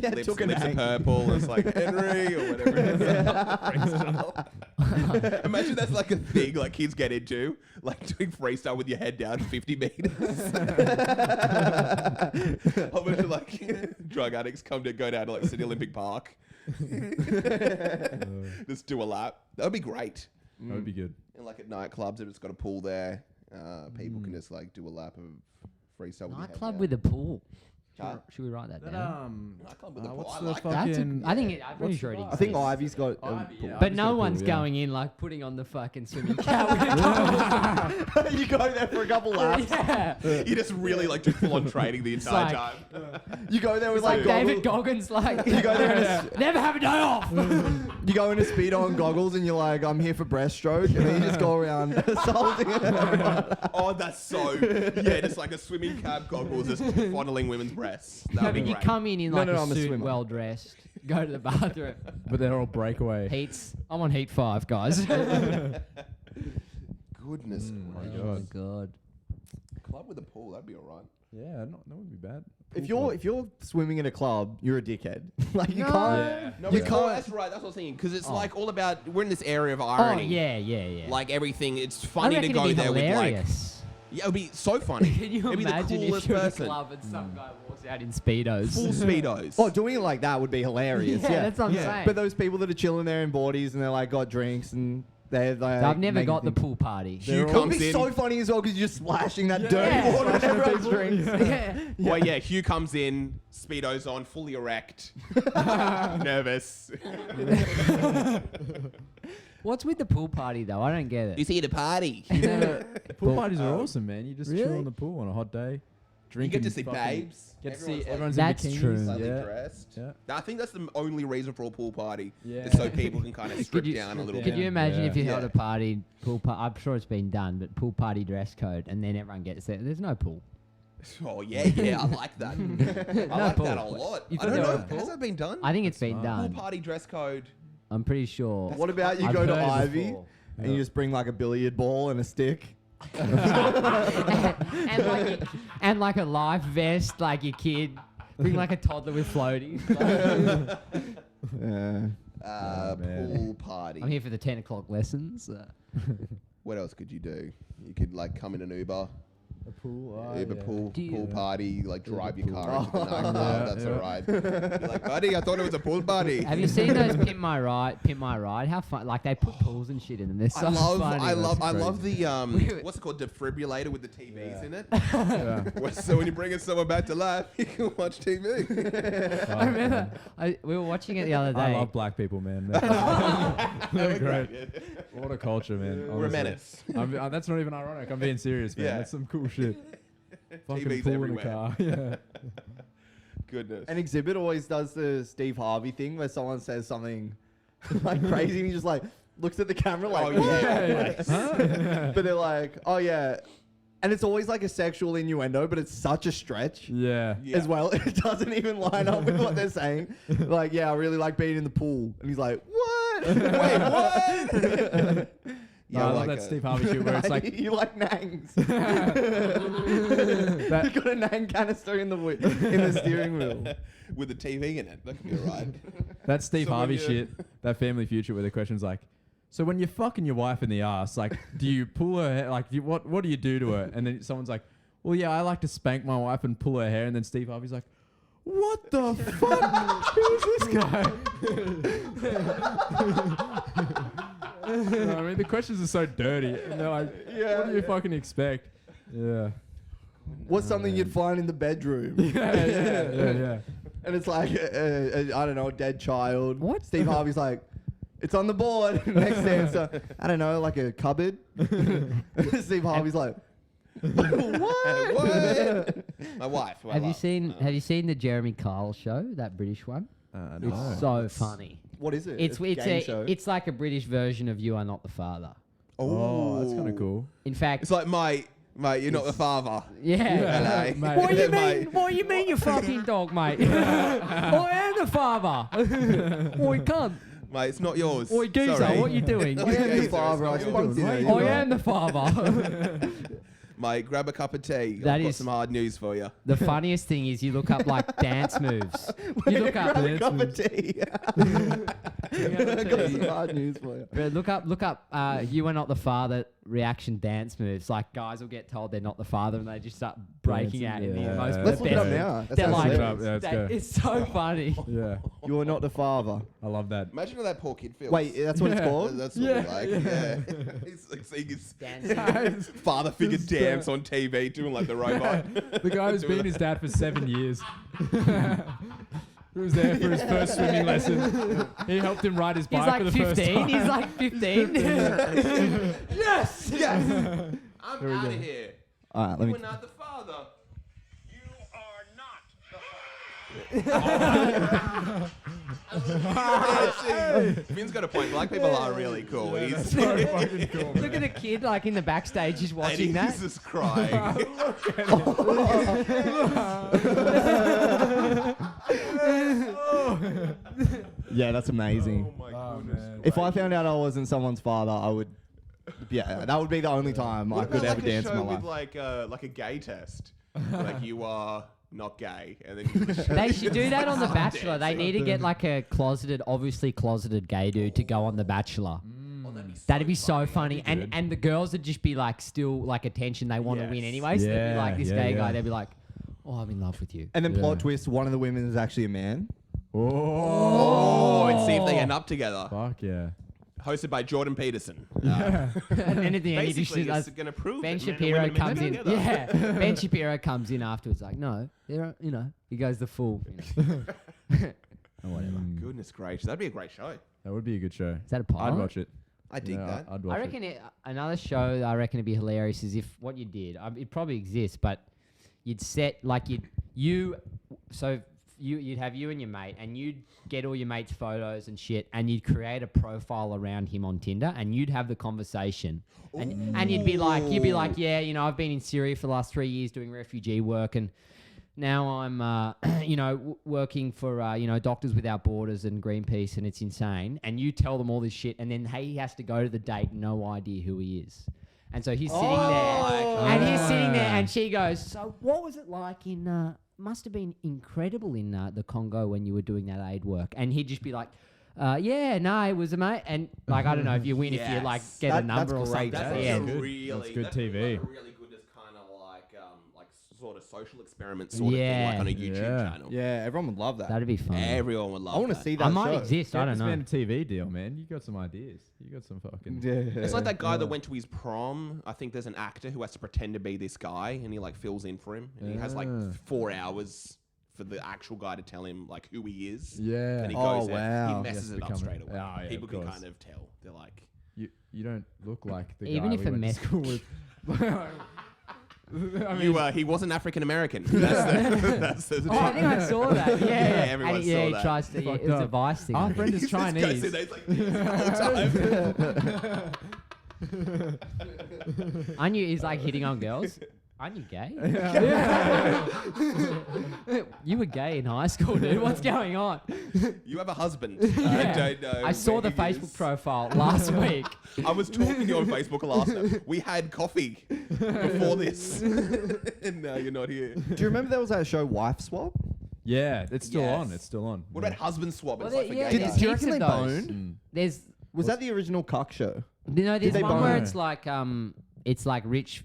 lips took an lips are ang. purple. It's like Henry or whatever it is. Freestyle. Imagine that's like a thing like kids get into, like doing freestyle with your head down 50 meters. A whole bunch of like drug addicts go down to like Sydney Olympic Park. Just do a lap. That would be great. That would be good. And like at nightclubs, if it's got a pool there, people can just like do a lap of freestyle with your head nightclub down. with a pool. Huh? Should we write that down? Nightclub with a pool. What's I the like that. fucking? I think I'm pretty sure it the exists. I think Ivy's got. yeah, But Ivy's no got a pool, one's yeah. going in like putting on the fucking swimming cap. You go there for a couple laps. Yeah. You just really like do full on training the entire like- time. You go there with It's like David goggles. Goggins, like You go there in a, never have a day off. you go in a speedo and goggles, and you're like, I'm here for breaststroke, and then you just go around assaulting everyone. Oh, that's so. Yeah, just like a swimming cap, goggles, just fondling women's breasts. That No, would be but you great. come in No, like no, a I'm a suit, swimmer. well dressed, go to the bathroom. But they're all breakaway. Heats. I'm on heat 5, guys. Goodness my gracious. Oh my god. Club with a pool, that'd be alright. Yeah, that wouldn't be bad. If you're swimming in a club, you're a dickhead. Like you can't. Yeah. No, You but can't- that's right. That's what I was saying. Because it's like all about. We're in this area of Oh irony. yeah. Like everything, it's I funny to reckon go it'd be there with like. hilarious. Yeah, it would be so funny. Can you It'd be the imagine coolest if you're in a person. club and some guy walks out in speedos? Full speedos. Oh, doing it like that would be hilarious. Yeah, Yeah, that's what I'm Yeah. saying. But those people that are chilling there in boardies and they're like got drinks and they're like. I've never making got the things- pool party. Hugh It would comes be in. so funny as well because you're just splashing that dirty Yeah. water in Splashing everyone's drinks. yeah. Well, yeah, Hugh comes in, speedos on, fully erect, nervous. What's with the pool party though? I don't get it. He's here to party. Pool parties are awesome, man. You just chill Really? in the pool on a hot day. You Drinking. get to see fucking- babes. Get to see Everyone's, like, everyone's That's in bikinis. true. slightly Yeah. dressed. Yeah. I think that's the only reason for a pool party. Yeah. Is so people can kind of strip you- down a little Could bit. you imagine Yeah. if you held Yeah. a party, I'm sure it's been done, but pool party dress code, and then everyone gets there. There's no pool. Oh yeah, I like that. I like that a lot. You I thought don't there know. was a pool? Has that been done? I think it's been Pool done. party dress code. I'm pretty sure. What about you I've go to heard it Ivy before. and you just bring like a billiard ball and a stick? and like a life vest, like your kid. Bring like a toddler with floaties. Yeah. Pool I'm party. here for the 10 o'clock lessons. What else could you do? You could like come in an Uber. A pool. Uber pool Do you- pool party, like drive your pool. car into the night club. Yeah, That's yeah. alright. You're like, buddy, I thought it was a pool party. Have you seen those Pimp My Ride? How fun! Like they put pools and shit in them. They're so funny. I love That's the what's it called, defibrillator with the TVs in it. Yeah. So when you're bringing someone back to life, you can watch TV. I remember we were watching it the other day. I love black people, man. They're great. What a culture, man. We're a honestly. menace. That's not even ironic. I'm being serious, man. Yeah. That's some cool shit. Fucking TVs pool everywhere. in a car. Yeah. Goodness. An exhibit always does the Steve Harvey thing where someone says something like crazy and he just like looks at the camera like, Oh, yeah. but they're like, oh yeah. And it's always like a sexual innuendo, but it's such a stretch Yeah. Yeah. as well. It doesn't even line up with what they're saying. Like, yeah, I really like being in the pool. And he's like, what? Wait, what? No, I love that Steve Harvey shit where it's like you like nangs. that, You got a nang canister in the steering wheel. With a TV in it. That could be alright. that Steve So when Harvey you- shit, that Family Future where the question's like, so when you're fucking your wife in the ass, like, do you pull her hair? Like, what do you do to her? And then someone's like, well, yeah, I like to spank my wife and pull her hair. And then Steve Harvey's like, what the fuck? Who's this guy? I mean, the questions are so dirty. And they're like, what do you fucking expect? Yeah. What's something you'd find in the bedroom? Yeah. And it's like, I don't know, a dead child. What? Steve Harvey's like, it's on the board. Next answer, I don't know, like a cupboard. Steve Harvey's like, What? My wife. who I Have you love. seen the Jeremy Kyle show? That British one. It's so funny. what is it? It's a game show? it's like a British version of You Are Not the Father. Oh, that's kind of cool. In fact, It's like, mate, you're not the father. yeah. Hello. mate. What do you Mate. mean? What do you mean, you fucking dog, mate? I am the father. Oi, cunt. Mate, it's not yours. Oi, geezer, Sorry. what you doing? I am the Geezer, father. I it's not spunked yours. in I there. am the father. Mate, grab a cup of tea. That I've got is- some hard news for you. The funniest thing is you look up like dance moves. You look up. Grab a cup of tea. I got some hard news for you. But look up. You Are Not the Father reaction dance moves. Like guys will get told they're not the father, and they just start breaking Dancing, out in the yeah. most. Let's look it up best- now. That They're sounds like, hilarious. Yeah, let's go. it's so funny. Yeah. You are not the father. I love that. Imagine how that poor kid feels. Wait, that's what it's Yeah. called? That's what it's like. Yeah. He's like seeing his Dancing. father figure dance on TV doing like the robot. The guy who's been his dad for 7 years. He was there for his first swimming lesson. He helped him ride his He's bike like for the first 15. time. He's like 15. Yes! Yes! I'm There we out go. of here. All right, let You me. are not the father. Finn's got a point. Black people are really cool. He's So fucking cool, Look at the kid like in the backstage just and watching that. he's just crying. Yeah, that's amazing. my Oh, goodness. man. If I found out I wasn't someone's father, I would Yeah, that would be the only time I What could about ever like a dance in show my life. with like a gay test? Like you are not gay, and then you They should do that on The Bachelor. They need to get like a obviously closeted gay dude to go on The Bachelor. That'd be so funny. And the girls would just be like still like attention. They want to win anyway. So they'd be like this gay guy. They'd be like, oh, I'm in love with you. And then plot twist, one of the women is actually a man. Oh, and see if they end up together. Fuck yeah. Hosted by Jordan Peterson. And then at the end, he just Basically, does. it's going to prove Ben that men and Shapiro women are comes in. together. Yeah, Ben Shapiro comes in afterwards. Like, no, they're he goes the full. Or whatever. Goodness gracious, that'd be a great show. That would be a good show. Is that a pilot? I'd watch it. I dig Yeah, that. I'd watch I reckon another show that I reckon would be hilarious is if what you did. It probably exists, but you'd set like you'd have you and your mate, and you'd get all your mates' photos and shit, and you'd create a profile around him on Tinder, and you'd have the conversation, and you'd be like, yeah, I've been in Syria for the last 3 years doing refugee work, and now I'm, working for, Doctors Without Borders and Greenpeace, and it's insane. And you tell them all this shit, and then he has to go to the date, no idea who he is. And so he's sitting there, and she goes, so what was it like in, must have been incredible in the Congo when you were doing that aid work. And he'd just be like, it was a mate. And like, I don't know if you win, if you like get a number or something. That's at the end. That's good TV. Like a really good, just kind of like sort of social experiment sort of thing, like on a YouTube channel. Yeah, everyone would love that. That'd be fun. Everyone would love that. I want to see that I might show. exist. I Get don't this know. man a TV deal, man. You got some ideas. You got some fucking. Yeah. It's like that guy that went to his prom. I think there's an actor who has to pretend to be this guy, and he like fills in for him, and he has like 4 hours for the actual guy to tell him like who he is. Yeah. And he Oh, goes wow. he messes it up straight away. Oh, yeah, People of can course. kind of tell. They're like, You don't look like the Even guy if we a went to mess- school with. he wasn't African American. That's the Oh, I think I saw that. Yeah, everyone and saw he that. tries to. It was a Vice thing. Our friend is This guy's Chinese. sitting there, he's like, the whole time. Aren't you? He's like hitting on girls. Aren't you gay? You were gay in high school, dude. What's going on? You have a husband. Yeah. I don't know. I saw where the he Facebook is. profile last week. I was talking to you on Facebook last night. We had coffee before this. And now you're not here. Do you remember there was that show Wife Swap? Yeah, it's still Yes. on. It's still on. What about husband swap? Well, It's like for yeah, gay there's guys. Do you heaps reckon of they those. bone? There's Was that the original Cuck show? there's they one where bone? it's like rich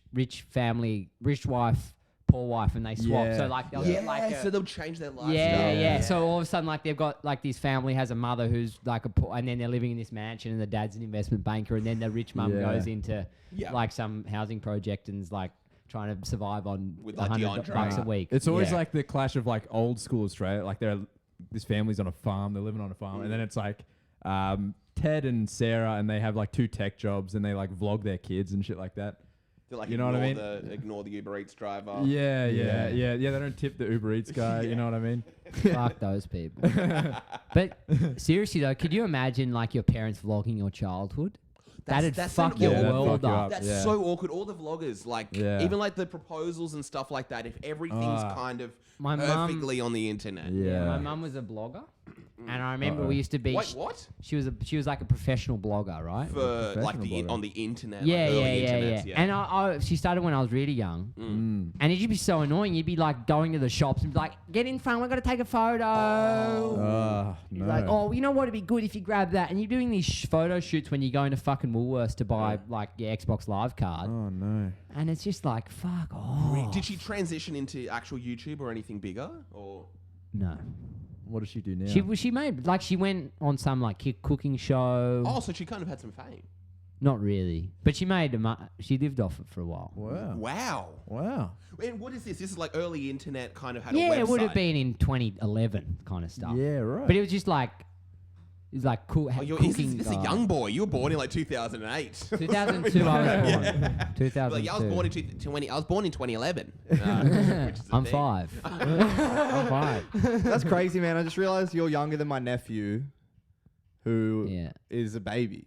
family, rich wife, poor wife, and they swap. Yeah. So like they'll get like so they'll change their lifestyle. yeah. So all of a sudden, like they've got like this family has a mother who's like a poor, and then they're living in this mansion, and the dad's an investment banker, and then the rich mum Yeah. goes into Yeah. like some housing project and's like trying to survive on With, like, $100 DeAndre. a week. It's always Yeah. like the clash of like old school Australia. Like this family's on a farm. They're living on a farm, and then it's like Ted and Sarah, and they have like 2 tech jobs, and they like vlog their kids and shit like that. They're like, You know what I ignore the Uber Eats driver. Yeah. They don't tip the Uber Eats guy. You know what I mean? Fuck those people. But seriously though, could you imagine like your parents vlogging your childhood? That'd fuck an your awkward- world fuck you up. up. That's Yeah. so awkward. All the vloggers, like, Yeah. even like the proposals and stuff like that, if everything's kind of My mum- perfectly on the internet. Yeah. My mum was a blogger, and I remember we used to be. Wait, what? She was like a professional blogger, right? For like professional blogger. on the internet. Yeah, like early yeah. internets, And she started when I was really young, and it'd be so annoying. You'd be like going to the shops and be like, "Get in front, we're gonna take a photo." No. Like, oh, you know what? It'd be good if you grab that. And you're doing these photo shoots when you're going to fucking Woolworths to buy like your Xbox Live card, Oh no. and it's just like, fuck off. Did she transition into actual YouTube or anything bigger? Or No. What does she do now? She made like she went on some like cooking show. so she kind of had some fame. Not really, but she made she lived off it for a while. Wow. Wow. And what is this? This is like early internet kind of had a Yeah, website. it would have been in 2011 kind of stuff. Yeah, right. But it was just like, it was like cool. Oh, cooking. this is a young boy. You were born in like 2008. 2002, I was born. Yeah. 2002. Like, I was born in 2011. Which is a I'm thing. 5. I'm 5. That's crazy, man. I just realized you're younger than my nephew, who is Yeah. a baby.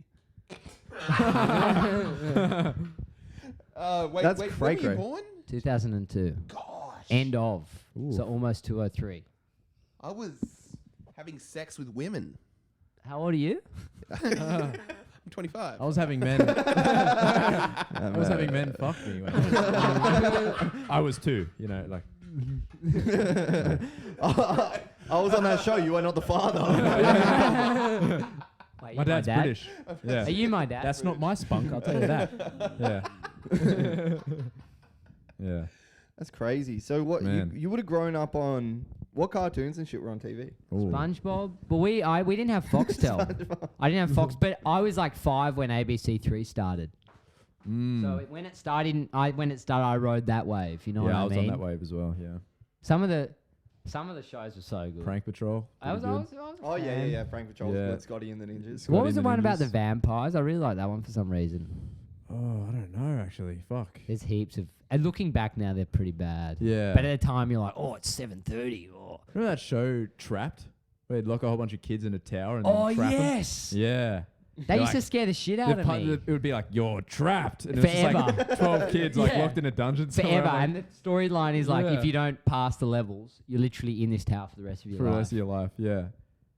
Wait, That's when were cray you cray. born? 2002. Gosh. End of. So almost 203. I was having sex with women. How old are you? I'm 25. I was having men. I was having men fuck me. When I was 2. You know, like. I was on that show. You are not the father. Wait, My you dad's dad? British. Yeah. Are you my dad? That's not my spunk. I'll tell you that. Yeah. Yeah. That's crazy. So what? Man. You would have grown up on what cartoons and shit were on TV? Ooh. SpongeBob, but we didn't have Foxtel. I didn't have Fox, but I was like 5 when ABC3 started. So when it started, I rode that wave. You know what I mean? Yeah, I was on that wave as well. Yeah. Some of the shows were so good. Prank Patrol. I was pretty a Oh yeah, fan. yeah. Frank Patrol Yeah. with Scotty and the Ninjas. What was Scotty the and one the about the Ninjas. vampires? I really like that one for some reason. Oh, I don't know actually. Fuck. There's heaps of. And looking back now, they're pretty bad. Yeah. But at the time, you're like, oh, it's 7:30. Oh, Remember that show Trapped? Where they'd lock a whole bunch of kids in a tower and oh then trap 'em? yes. Yeah. They You're used to like- scare the shit out of me. It would be like, you're trapped. And it was just like Forever. 12 kids like Yeah. locked in a dungeon somewhere. Forever. I'm And the storyline is like, Yeah. if you don't pass the levels, you're literally in this tower for the rest of like, your for the life. rest of your life. Yeah.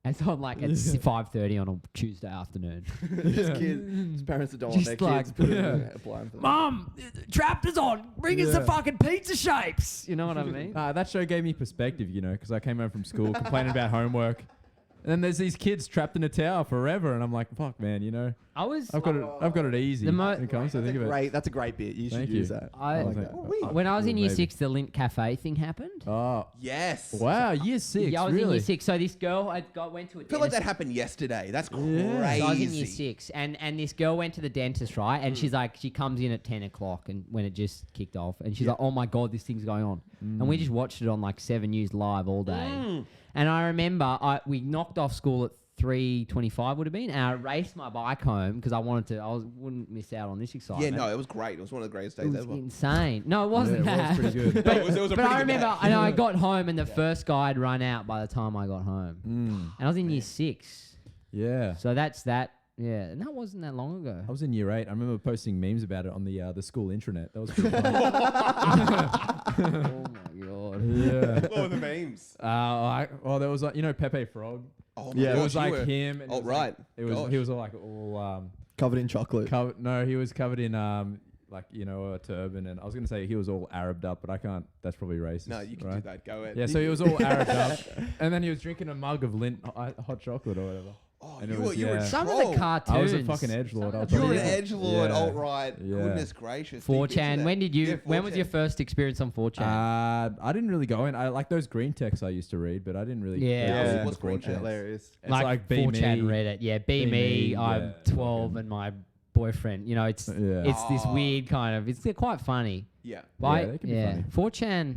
And so I'm like, it's 5:30 on a Tuesday afternoon. His kids, his parents that don't want Just their like- kids put Yeah. applying for them. Mom, Trapped is on. Bring us the Yeah. fucking pizza shapes. You know what I mean? That show gave me perspective, you know, because I came home from school complaining about homework. And then there's these kids trapped in a tower forever. And I'm like, fuck, man, you know, I was. I've got it easy The mo- when it comes to think of it. That's a great bit. You should Thank use you. that. I like think- that. When I was in year Maybe. 6, the Lint Cafe thing happened. Oh, Yes. wow. Year 6. Yeah, I was in really? year 6. So this girl went to a I feel like that dentist. happened yesterday. That's Yeah. crazy. So I was in year 6, and this girl went to the dentist, right? And she's like, she comes in at 10 o'clock, and when it just kicked off, and she's like, oh my god, this thing's going on, and we just watched it on like 7 News live all day. And I remember we knocked off school at 3:25 would have been, and I raced my bike home because I wouldn't miss out on this Yeah, excitement. no, it was great. It was one of the greatest It days was ever. insane. No, it wasn't Yeah, it that. was pretty good. No, it was a But pretty I good remember, day. I got home and the first guy had run out by the time I got home, and I was in year 6. Yeah. So that's that. Yeah, and that wasn't that long ago. I was in year 8. I remember posting memes about it on the school intranet. That was pretty fun. Oh my god. Yeah. What were the memes? There was like, you know, Pepe Frog. Oh Yeah, It gosh, was you like were- him. And Oh, it was like- right. It was Gosh. he was all like all Covered in chocolate. he was covered in like, you know, a turban, and I was gonna say he was all Arabed up, but I can't. That's probably racist. No, you can right? do that. Go ahead. Yeah, so he was all Arabed up, and then he was drinking a mug of Lint hot chocolate or whatever. Oh, And you it were, was- you were yeah. a Some of troll. the cartoons. I was a fucking edgelord. I'll of tell You were you an that. edgelord, Yeah. alt-right. Yeah. Goodness gracious. 4chan. When did you? Yeah, when was 4chan. your first experience on 4chan? I didn't really go in. I like those green texts I used to read, but I didn't really. Yeah. go Yeah. into What's green 4chan. text? Hilarious. It's like Be 4chan Me. Reddit. Yeah, be Be me. Me, I'm yeah, 12 fucking- and my boyfriend. You know, it's Yeah. it's this Oh. weird kind of. They're quite funny. Yeah. But they can be funny. 4chan.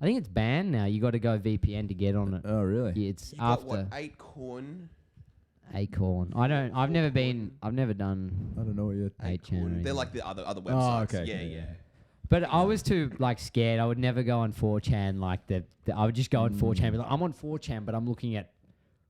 I think it's banned now. You got to go VPN to get on it. Oh really? Yeah, it's You got after what, 8corn? Acorn. I've never been. I've never done I don't know what you're. 8chan. or They're anything. like the other websites. okay, Yeah, okay, yeah. yeah. But I was too like scared. I would never go on 4chan like I would just go on 4chan. And be like, I'm on 4chan, but I'm looking at,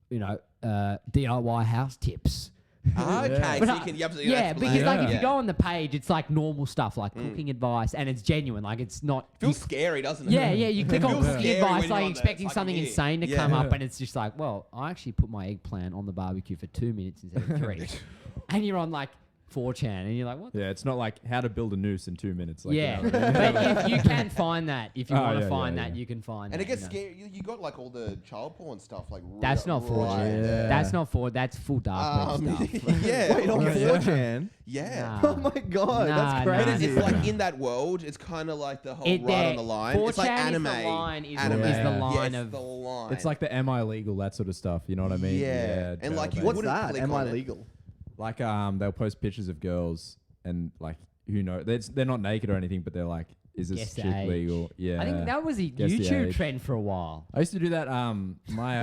you know, DIY house tips. Okay, But so I- you can you absolutely yeah, explain. because like if Yeah. you go on the page, it's like normal stuff like cooking advice, and it's genuine. Like it's not. Feels scary, doesn't it? Yeah, you click on feels cooking scary advice, when you're like on there. expecting It's like, something yeah. insane to Yeah. come up, and it's just like, well, I actually put my eggplant on the barbecue for 2 minutes instead of 3, and you're on like 4chan, and you're like, what? Yeah, it's not like how to build a noose in 2 minutes. Like, Yeah, you know what I mean? but you can find that if you Oh, want to yeah, find yeah, that, yeah. you can find. And that, it gets you know. scary. You got like all the child porn stuff. Like That's not 4chan. Yeah. That's not 4. That's full dark web stuff. yeah. Wait, on Yeah. 4chan? Yeah. Nah. Oh my god, Nah, that's nah, But crazy. it's like in that world, it's kind of like the whole It- right on the line. It's like 4chan is anime. the line, is anime. the Yeah. line Yes, of. the line. It's like the am I legal, that sort of stuff. You know what I mean? Yeah. And like you jail-based. What's wouldn't that? click Am on I it. legal? Like they'll post pictures of girls and like who knows they're not naked or anything, but they're like, is this Guess the chick age. legal? Yeah. I think that was a Guess the YouTube age. trend for a while. I used to do that. My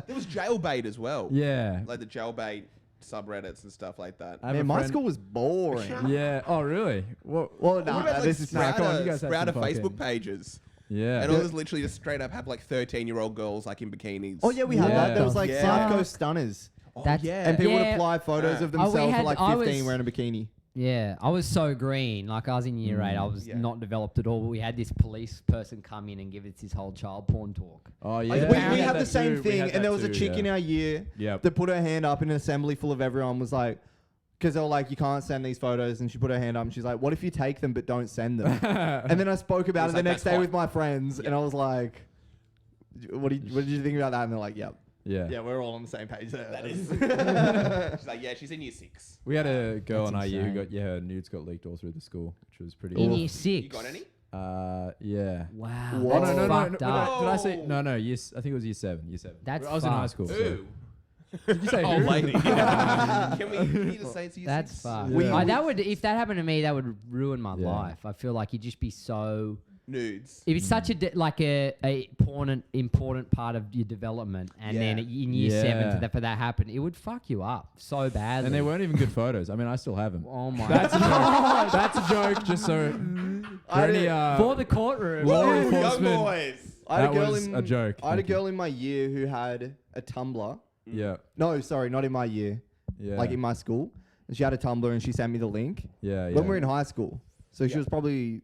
There was jailbait as well. yeah. Like the jailbait subreddits and stuff like that. I have Man, a my friend- school was boring. Yeah. Oh really? What? Well, What no, about, like, this is not. come on, you guys had Sprouter some fucking- Facebook pages. Yeah. And it was literally just straight up have like 13-year-old girls like in bikinis. Oh yeah, we had that. There was like Yeah. South Coast stunners, Oh, That's- yeah. and people would Yeah. apply photos of Oh, we themselves had- for like I 15 was- wearing a bikini. Yeah, I was so green. Like I was in year 8, I was not developed at all. But we had this police person come in and give us this whole child porn talk. Oh We yeah. had the same thing, and there was a chick in our year Yep. that put her hand up in an assembly full of everyone, was like, because they were like, you can't send these photos, and she put her hand up and she's like, what if you take them but don't send them? And then I spoke about it the like, next "That's day hot." with my friends, and I was like, what did you think about that? And they're like, yep. Yeah. Yeah, we're all on the same page there. That is. She's like, yeah, she's in year 6. We had a girl in our year who insane. got her nudes got leaked all through the school, which was pretty. In awful. year 6. You got any? Yeah. Wow. What? That's No, fucked Did up. I say no? Yes, I think it was year 7. Year 7. That's I was in high fucked. school. so- Ooh. Did you say Oh, who? lady. Can you just say it's year That's 6? fucked. Yeah. That would, if that happened to me, that would ruin my life. I feel like you'd just be so. Nudes. If it's such a important part of your development, and then in year 7 for that happen, it would fuck you up so badly. And they weren't even good photos. I mean, I still have them. Oh my That's a god! joke. That's a joke. Just so for any For the courtroom. law Young enforcement. boys. I had That a girl was in a joke. I had a Thank you. girl in my year who had a Tumblr. Yeah. No, sorry, not in my year. Yeah. Like in my school. And she had a Tumblr and she sent me the link Yeah. when we were in high school. So she was probably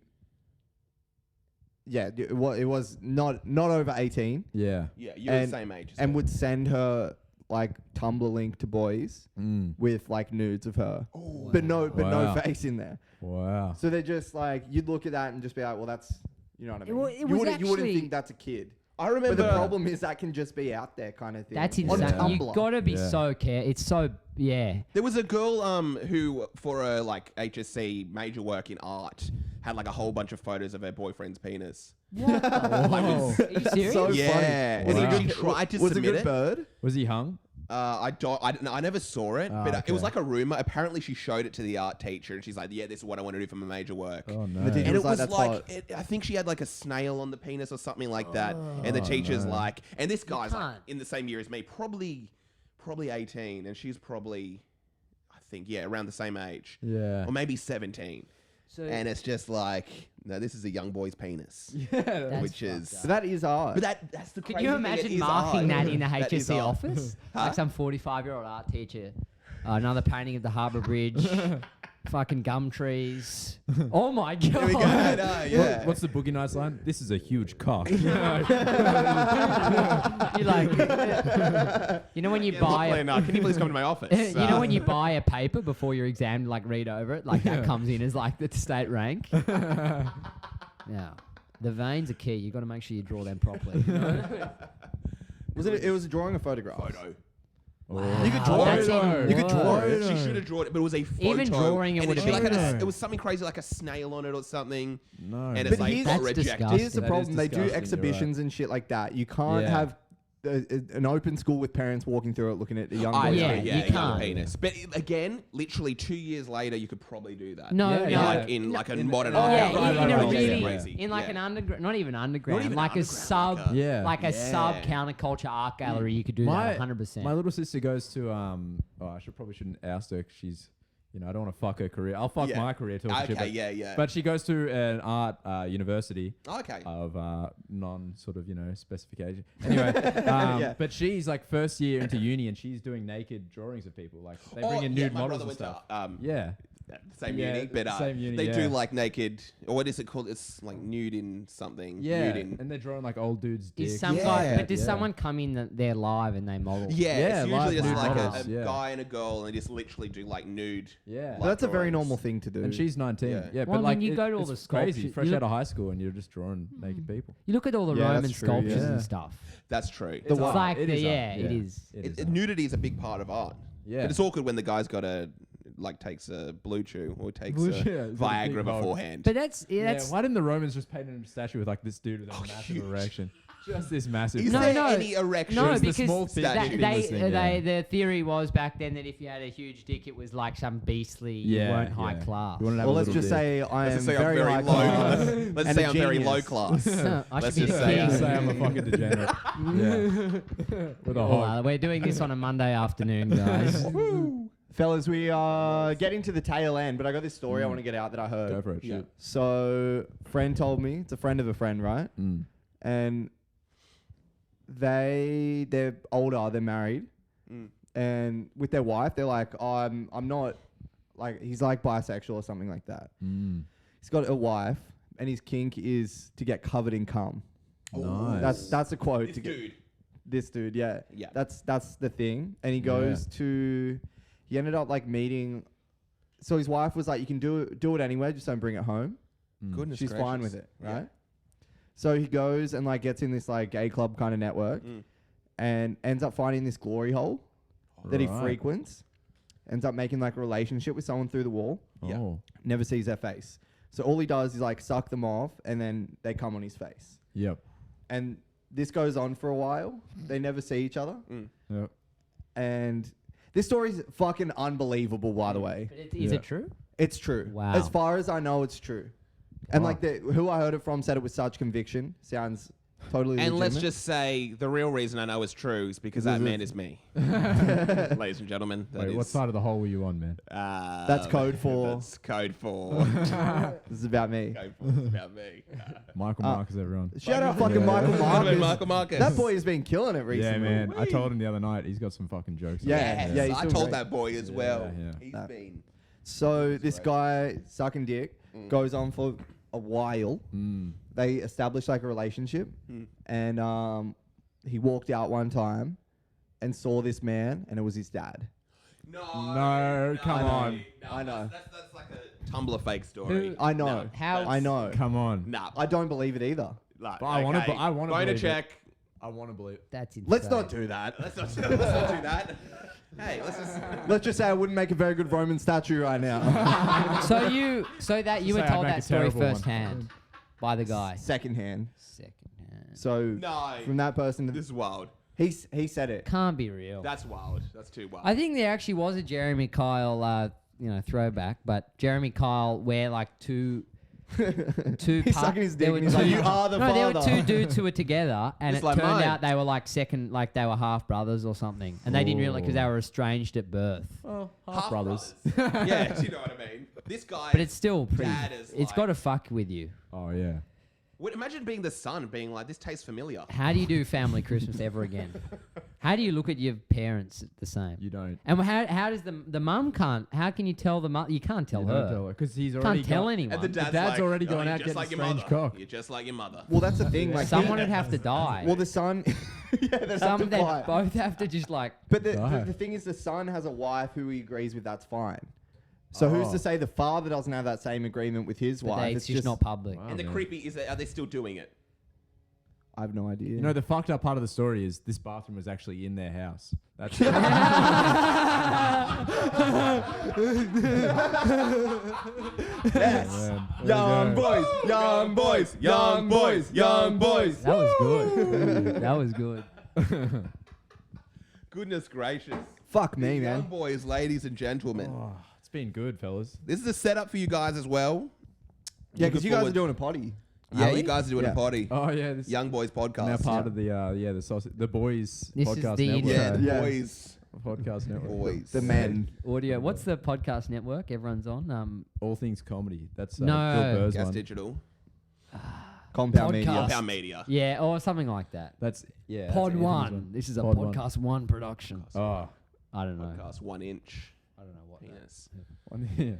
it was not over 18, Yeah. Yeah, you're the same age. and would send her like Tumblr link to boys Mm. with like nudes of her, but no Wow. face in there. Wow. So they're just like, you'd look at that and just be like, well, that's, you know what I mean. Well, it you was wouldn't actually- think that's a kid. I remember. But the problem is that can just be out there kind of thing. That's On insane. Tumblr. You gotta be Yeah. so It's so There was a girl who, for a like HSC major work in art, had like a whole bunch of photos of her boyfriend's penis. What? Are you serious? so Yeah, funny. and Wow. she tried to Was it a submit good it. bird? Was he hung? I never saw it, Ah, but it was okay. like a rumor. Apparently, she showed it to the art teacher, and she's like, "Yeah, this is what I want to do for my major work." Oh no. The teacher And was it like, was "That's like, hot." I think she had like a snail on the penis or something like that. And the teacher's like, and this guy's like can't. in the same year as me, probably 18, and she's probably, I think, around the same age, Yeah. or maybe 17. So And it's just like, no, this is a young boy's penis, that's which fucked is. up. So that is art. But that's the. Could crazy you thing, it imagine is marking art. that in a That is HSC art. office? Like some 45-year-old art teacher. Another painting of the Harbour Bridge. Fucking gum trees. Oh my god. There we go. I know, yeah. What's the Boogie Nights line? This is a huge cock. You like, you know when you buy a, Can you please come to my office? you know when you buy a paper before your exam to like read over it, like that comes in as like the state rank. Yeah, the veins are key. You got to make sure you draw them properly. Was it? It was a drawing or photograph. photo. Wow, You could draw that's it. even You could draw worse. it. She should have drawn it, but it was a photo. Even drawing it and would it have like been- it was something crazy like a snail on it or something. No. And man. it's But like here's- got That's rejected. disgusting. Here's the That is problem: they do disgusting, you're exhibitions and shit like that. You can't Yeah. have an open school with parents walking through it, looking at a young Oh, boy. yeah, yeah, you young can't. penis. But again, literally 2 years later, you could probably do that. No, Yeah, no. yeah. Like in like a modern Oh, art Yeah, gallery. in a Which is really, crazy. in like Yeah. an underground, not even underground, even like a underground, sub, like a- Yeah. like a Yeah. sub counterculture art gallery. You could do that 100%. My little sister goes to I shouldn't oust her 'cause she's I don't want to fuck her career. I'll fuck Yeah. my career talking shit. Okay, But, yeah. but she goes to an art university Okay. of non sort of specification. Anyway, Yeah. but she's like first year into uni and she's doing naked drawings of people. Like they bring in nude my models brother and went stuff. to, Yeah. same Yeah, uni, but same uni, they do yeah. like naked, or what is it called? It's like nude in something. Yeah. Nude in. And they're drawing like old dudes' dicks. Is some Yeah. guy, but does Yeah. someone come in there live and they model? Yeah, Yeah, it's live usually just nude like models, a yeah. guy and a girl, and they just literally do like nude. Yeah. Well, that's a very drawings. normal thing to do. And she's 19. Yeah. Yeah, Well, but I like mean, you go to all it's the crazy. sculpture- Fresh you out of high school and you're just drawing naked people. You look at all the Yeah, Roman that's true, sculptures yeah. and stuff. That's true. It's art. like It is art. it is. It is art. Nudity is a big part of art. Yeah. But it's awkward when the guy's got takes a blue chew or takes Blue a chew, yeah, he's got a big Viagra hog. beforehand. But that's Yeah, that's why didn't the Romans just paint a statue with like this dude with a massive huge. erection? Just this massive. Is No, there no. any erection? no, Just the because small thing that you've been they listening, yeah. the theory was back then that if you had a huge dick, it was like some beastly. Yeah, you weren't high yeah. class. You wanna have Well, a let's little just dick. say I am Let's just say very, I'm very high low. class. Let's and say a I'm very genius. low class. I Let's should be just the say, king. Say I'm a fucking degenerate. Yeah. With a hog. We're doing this on a Monday afternoon, guys. Fellas, we are getting to the tail end, but I got this story I want to get out that I heard. Go for it. Shit. So, friend told me, it's a friend of a friend, right? Mm. And they're older, they're married, and with their wife, they're like, I'm not like he's like bisexual or something like that. Mm. He's got a wife, and his kink is to get covered in cum. Nice. That's a quote. This to get, dude. This dude, yeah. Yeah. That's the thing. And he goes to. He ended up like meeting. So his wife was like, "You can do it anywhere, just don't bring it home." Goodness She's gracious. fine with it, right? Yeah. So he goes and like gets in this like gay club kind of network, and ends up finding this glory hole that he Right. frequents. Ends up making like a relationship with someone through the wall. Yeah. Oh. Never sees their face. So all he does is like suck them off, and then they come on his face. Yep. And this goes on for a while. They never see each other. Yep. And this story's fucking unbelievable, by the way. But is it true? It's true. Wow. As far as I know, it's true. And Wow. like who I heard it from said it with such conviction. Sounds totally And let's legitimate. just say the real reason I know it's true is because that man is me. Ladies and gentlemen. That Wait, what is, side of the hole were you on, man? That's code for- That's code for. This is about me. Code for it's about me. Michael Marcus, everyone. Shout out fucking Michael Marcus. Michael Marcus. That boy has been killing it recently. Yeah, man. I told him the other night. He's got some fucking jokes. Yeah. Yes, Yeah, he's I doing told great. that boy as well. yeah. He's Nah. been. So this guy sucking dick goes on for a while. Mm. They established like a relationship, and he walked out one time and saw this man, and it was his dad. No, come on. I know. That's like a Tumblr fake story. Who- I know. No, How- I know. Come on. Nah. I don't believe it either. Like, But I wanna okay, be- I wanna Phone a believe it. check. I want to believe. That's insane. Let's not do that. Let's not do that. Hey, let's just. Let's just say I wouldn't make a very good Roman statue right now. So you were Say I'd told make that a story terrible one. firsthand by the guy. Secondhand. Secondhand. So No. from that person, This is wild. he said it. Can't be real. That's wild. That's too wild. I think there actually was a Jeremy Kyle, throwback, but Jeremy Kyle where like two He's sucking his dick there and were he's like, two- "You are the no, there were father." two dudes who were together, and Just it like turned mine. out they were like second, like they were half brothers or something, and they didn't realize because they were estranged at birth. Well, Half brothers. Yeah, do you know what I mean? This guy. But it's still pretty. Dad is It's like- got to fuck with you. Oh yeah. Imagine being the son, being like, this tastes familiar. How do you do family Christmas ever again? How do you look at your parents the same? You don't. And how does the mum can't? How can you tell the mum? You can't tell You her. don't tell her because he's already Can't tell got- anyone. And the dad's, dad's like, already "Oh, going you're out just getting like a your strange mother. cock. You're just like your mother. Well, that's the thing. Like Someone would have to die. Well, the son. Yeah, they'd have to They fight. both have to just like. But Die. the thing is, the son has a wife who he agrees with. That's fine. So who's Oh. to say the father doesn't have that same agreement with his But wife? it's just not public. Wow. And the man. creepy is that, are they still doing it? I have no idea. You know, the fucked up part of the story is this bathroom was actually in their house. That's yes. Young Young boys, young boys, young boys, young boys. That was good. That was good. Goodness gracious. Fuck me, Young man. boys, ladies and gentlemen. Oh, it's been good, fellas. This is a setup for you guys as well. Yeah, because Looking you guys are forward- doing a potty. Yeah, Are you we? guys are doing Yeah. a potty. Oh yeah, this Young Boys podcast. now part of the the boys This is podcast the network. Yeah, the Yeah. boys. Podcast network. Boys. The men. Audio. What's the podcast network everyone's on? All things comedy. That's No. Bill Burr's Gas one. Digital. Compound Podcast. media. Compound Media. Yeah, or something like that. That's yeah. Pod that's One. Anthony's This is a Pod One. Podcast One production. Oh, I don't know. Podcast 1 inch I don't know what. penis. yeah.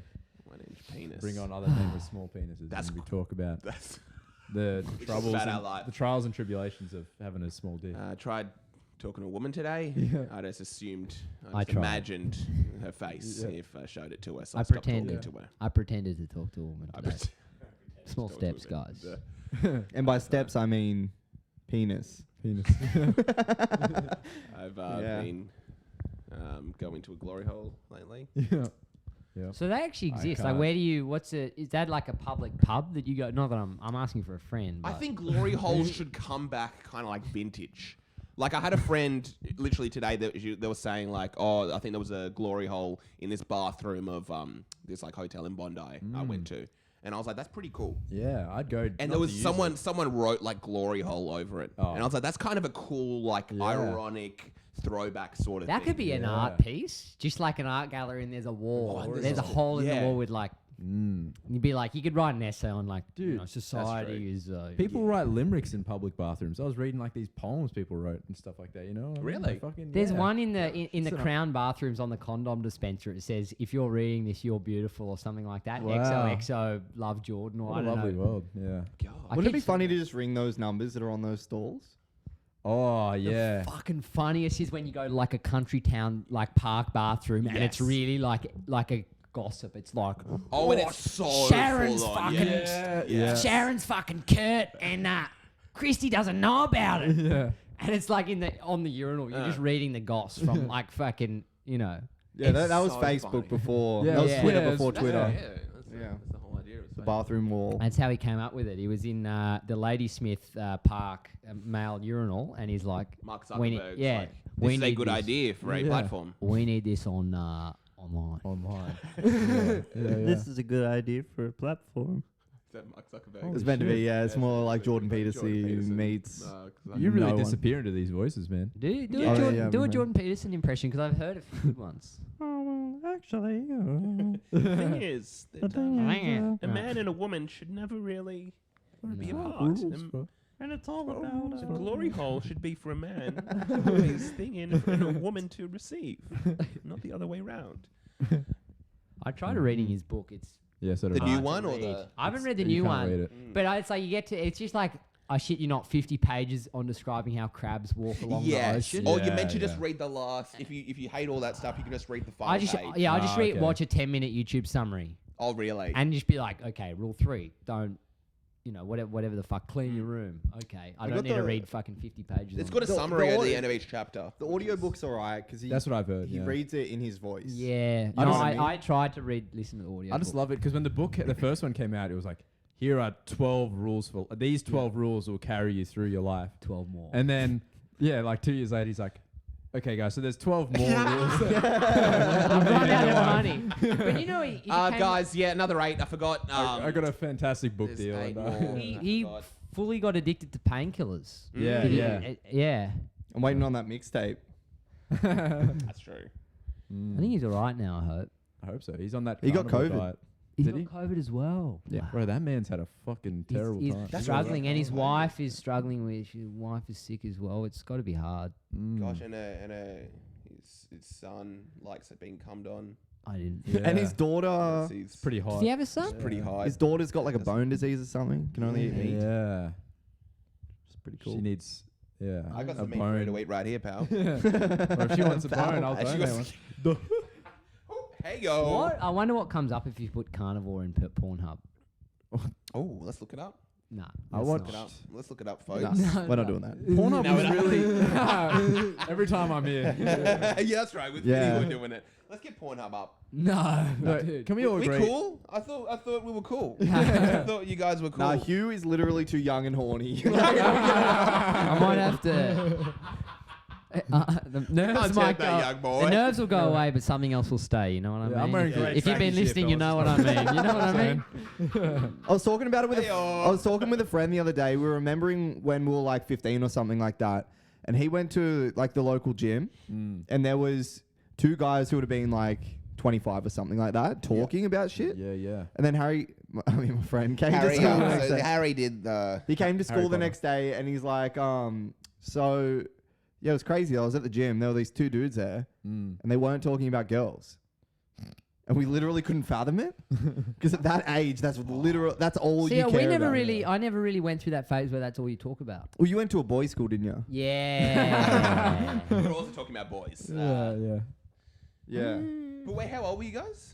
1 inch penis. Bring on other men with small penises. That's and we talk about That's. the just troubles, about our and, life. the trials and tribulations of having a small dick. Tried talking to a woman today. Yeah. I just assumed. I I just tried. imagined her face Yeah. if I showed it to her. So I I stopped pretended. talking to her. I pretended to talk to a woman I today. pretend- Small talk to steps, her. guys. And by steps, I mean penis. Penis. I've Yeah. been going to a glory hole lately. yeah. Yeah. So they actually I exist. Like, can't. where do you? What's it? Is that like a public pub that you go? Not that I'm asking for a friend. I but- think glory holes should come back kind of like vintage. Like I had a friend literally today that they were saying like, oh, I think there was a glory hole in this bathroom of this like hotel in Bondi I went to, and I was like, that's pretty cool. Yeah, I'd go. And not there was to use someone wrote like glory hole over it, Oh. and I was like, that's kind of a cool like Yeah. ironic throwback sort of that thing. could be an Yeah. art piece, just like an art gallery, and there's a wall. Oh, there's a hole in the yeah. wall with like You'd be like, you could write an essay on like, Dude, society is. People write limericks in public bathrooms. I was reading like these poems people wrote and stuff like that. You know? Really? There's one in the Crown bathrooms on the condom dispenser. It says, "If you're reading this, you're beautiful," or something like that. Wow. XOXO, love Jordan, or What I a don't lovely know. world. Yeah. I Wouldn't it keep be funny saying to just ring those numbers that are on those stalls? Oh The yeah. fucking funniest is when you go to like a country town like park bathroom and it's Yes. really like a gossip. It's like, Oh, and it's so Sharon's full on. fucking Yeah. Sharon's fucking Kurt and Christy doesn't know about it. Yeah. And it's like on the urinal, you're just reading the goss from like fucking, Yeah, It's that was so Facebook funny. before. Yeah, that was yeah. Twitter Yeah, before it's- Twitter. Yeah, that's the whole idea. The bathroom wall. That's how he came up with it. He was in the Ladysmith Park male urinal, and he's like, Mark we Zuckerberg's need- like, we this is a need good this. idea for a Yeah. platform. We need this on online. Online. This is a good idea for a platform. Is that Mark Zuckerberg? It's meant to be, yeah. It's more like Jordan Peterson Peterson meets. You really No one. disappear into these voices, man. Do Yeah. a Oh, Jordan, yeah, do a man. Jordan Peterson impression because I've heard a few good ones. Actually, The thing is, that, Yeah. a man and a woman should never really be No. apart. and it's all about The glory hole should be for a man to put his thing in and a woman to receive, not the other way around. I tried reading his book. It's Yeah, so do The I. new hard to one or read. the? I haven't read the You new can't read one, it. but it's like it's just like, I shit you not, 50 pages on describing how crabs walk along the Yes. ocean. Or you Yeah, meant to just yeah. read the last. If you hate all that stuff, you can just read the final I just page. I just okay. watch a 10-minute YouTube summary Oh, really? and just be like, okay, rule 3, don't. Whatever the fuck, clean your room. Okay, I I don't got need to the- read fucking 50 pages. It's on got a it. summary at the audio- end of each chapter. The audiobook's alright because That's what I've heard. he yeah. reads it in his voice. Yeah, I no, know what I mean. I tried to listen to the audio. I just love it because when the first one came out, it was like, here are 12 rules for these 12 rules will carry you through your life. 12 more. And then, yeah, like 2 years later, he's like, okay, guys, so there's 12 more rules. I've run out of money. But you know, he Guys, yeah, another 8. I forgot. I got a fantastic book there's deal. 8 And, more. he God. fully got addicted to painkillers. Yeah, Did he? yeah. Yeah. I'm waiting on that mixtape. That's true. I think he's all right now, I hope. I hope so. He's on that He got carnivore COVID. diet. He's Did got COVID as well. Yeah. Bro, that man's had a fucking terrible he's time. struggling, and his wife is struggling with. His wife is sick as well. It's got to be hard. Gosh, and his son likes it being cummed on. I didn't. Yeah. And his daughter, He's pretty hot. Does he have a son? pretty high. his daughter's got like a bone disease or something. Can only eat meat. Yeah. It's pretty cool. She needs, yeah. I got a some meat for her to bone. eat right here, pal. Or if she wants a bone, I'll She donate goes- one. Hey yo. What? I wonder what comes up if you put carnivore in Pornhub. Oh, let's look it up. Nah. I let's watched- Look it not. up. Let's look it up, folks. Nah, we're not doing that. Pornhub No, was it- really... Every time I'm here. Yeah, that's right. With Yeah. Vinny, we're doing it. Let's get Pornhub up. No. No, can we all We agree? cool? I thought we were cool. I thought you guys were cool. Nah, Hugh is literally too young and horny. I might have to. The nerves Can't might take that, go. young boy. The nerves will go away, but something else will stay. You know what I mean? Yeah, I'm wearing great if you've been tracking shit, listening, you know what fellas. I mean. You know what I mean? I was talking about it with Hey-o. I was talking with a friend the other day. We were remembering when we were like 15 or something like that, and he went to like the local gym, and there was 2 guys who would have been like 25 or something like that, talking about shit. Yeah, yeah. And then my friend came to Harry, school. the next so day. Harry did. He came to school the Potter. next day, and he's like, so yeah, it was crazy. I was at the gym. There were these 2 dudes there, and they weren't talking about girls. And we literally couldn't fathom it because at that age, that's all See, you care about. I never really went through that phase where that's all you talk about. Well, you went to a boys' school, didn't you? Yeah. We're also talking about boys. Yeah. Yeah. But wait, how old were you guys?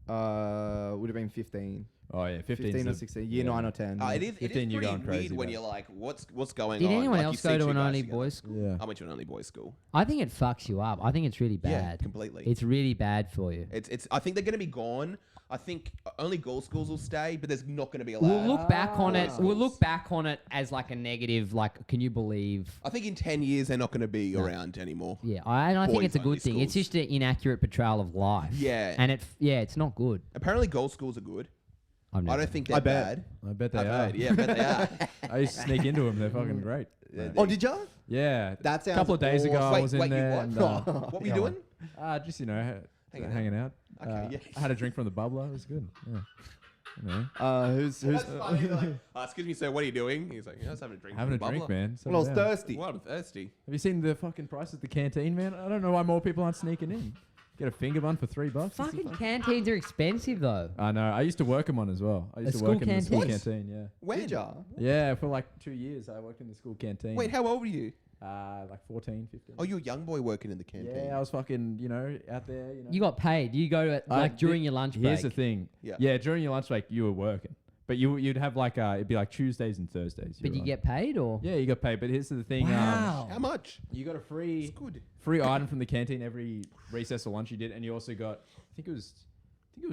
Would have been 15. Oh, yeah. 15 or 16. Year 9 or 10. It is 15, you're pretty going crazy, weird when man. you're like, what's going Did on? anyone Like, you else see go to 2 an guys only together. boys' school? Yeah. I went to an only boys' school. I think it fucks you up. I think it's really Yeah, bad. completely. It's really bad for you. It's. I think they're going to be gone. I think only girls' schools will stay, but there's not going to be a We'll lot. look back on it. Boys' We'll schools. look back on it as like a negative. Like, can you believe? I think in 10 years they're not going to be around anymore. Yeah, I think it's a Boys-only good thing. It's schools. just an inaccurate portrayal of life. Yeah. and it's not good. Apparently, girls' schools are good. I've I never- don't think they're I bet. bad. I bet they I've are. heard. Yeah, I bet they are. I used to sneak into them. They're fucking great. Oh, did you? Yeah. That a couple of days ago, I Wait, was in wait, you there. what? and, What were you doing? just, you know, Hanging hanging out. Okay, yeah. I had a drink from the bubbler. It was good. Yeah. Anyway, Who's That's funny. Like, excuse me, sir, what are you doing? He's like, I was having a drink. having from a the drink, bubbler." man. when I was Settle down. thirsty? Well, I'm thirsty. Have you seen the fucking price at the canteen, man? I don't know why more people aren't sneaking in. Get a finger bun for $3. Fucking canteens are expensive though. I know. I used to work in one as well. I used to school work in the school canteen? canteen. Yeah. When? Did ya? Yeah, for like 2 years I worked in the school canteen. Wait, how old were you? Like 14, 15. Oh, you're a young boy working in the canteen. Yeah, I was fucking, out there, You got paid. You go to during your lunch break. Here's the thing. Yeah. Yeah, during your lunch break you were working. But you'd have like it'd be like Tuesdays and Thursdays. But were you on. get paid or? Yeah, you got paid. But here's the thing. Wow. How much? You got a It's free good. item from the canteen every recess or lunch you did, and you also got I think it was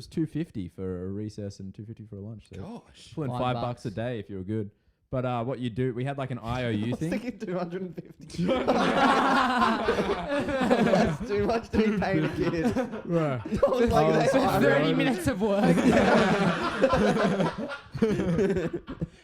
$2.50 for a recess and $2.50 for a lunch. So Gosh. pulling $5 a day if you were good. But what you do, we had like an IOU thing. Thinking 250. That's too much to be paying a kid. Right. I was like, Oh, they so are- 30 minutes of work.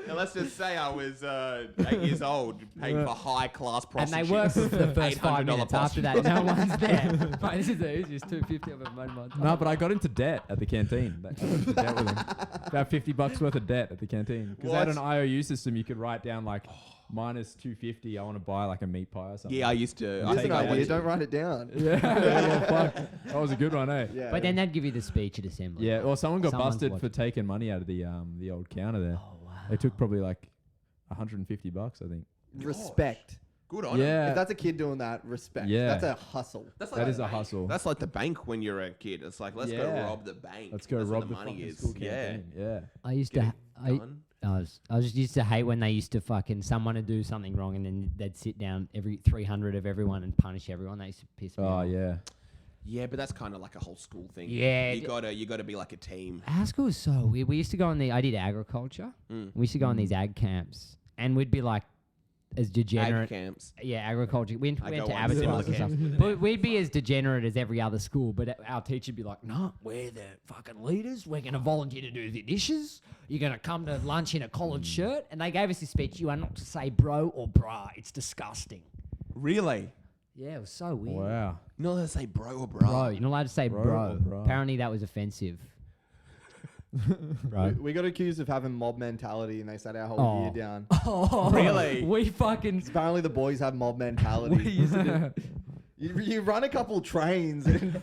Now let's just say I was 8 years old, paying for high class And they prostitutes. work for the first 5 $800 minutes. After that, no one's there. Mate, this is the easiest 250 I've ever made in my time. No, but I got into debt at the canteen. I got into debt with them. About $50 worth of debt at the canteen. Because they had What? an IOU system. You could write down like minus $2.50. I want to buy like a meat pie or something. Yeah, I used to. Here's I an think I idea. went to- Don't write it down. Yeah, fuck. That was a good one, eh? Yeah. But then they'd give you the speech at assembly. Yeah, well, someone got Someone's busted for watching. taking money out of the old counter there. Oh, wow. They took probably like $150, I think. Respect. Good on 'em. Yeah, If that's a kid doing that, respect. Yeah. That's a hustle. That's that is the a bank. hustle. That's like the bank when you're a kid. It's like, let's go Yeah. rob the bank. Let's go That's rob where the money fucking is. school Yeah. canteen. Yeah. I used Get to. it done. I just used to hate when they used to fucking someone to do something wrong and then they'd sit down every 300 of everyone and punish everyone. They used to piss me Oh off. yeah. Yeah, but that's kind of like a whole school thing. Yeah, you gotta be like a team. Our school was so weird. We used to go on I did agriculture. Mm. We used to go on these ag camps and we'd be like as degenerate. Ag camps. Yeah, agriculture. We went I to go on similar Abbotsford and stuff. camps. But we'd be as degenerate as every other school. But our teacher'd be like, "No, we're the fucking leaders. We're going to volunteer to do the dishes. You're going to come to lunch in a collared shirt." And they gave us this speech: "You are not to say bro or bra. It's disgusting." Really? Yeah, it was so weird. Wow. You're not allowed to say bro or bro. Bro, you're not allowed to say Bro bro. or bra. Apparently, that was offensive. Bro. We got accused of having mob mentality and they sat our whole Oh. year down. Oh, Really? We fucking. Apparently the boys have mob We mentality. used to do. You run a couple trains and,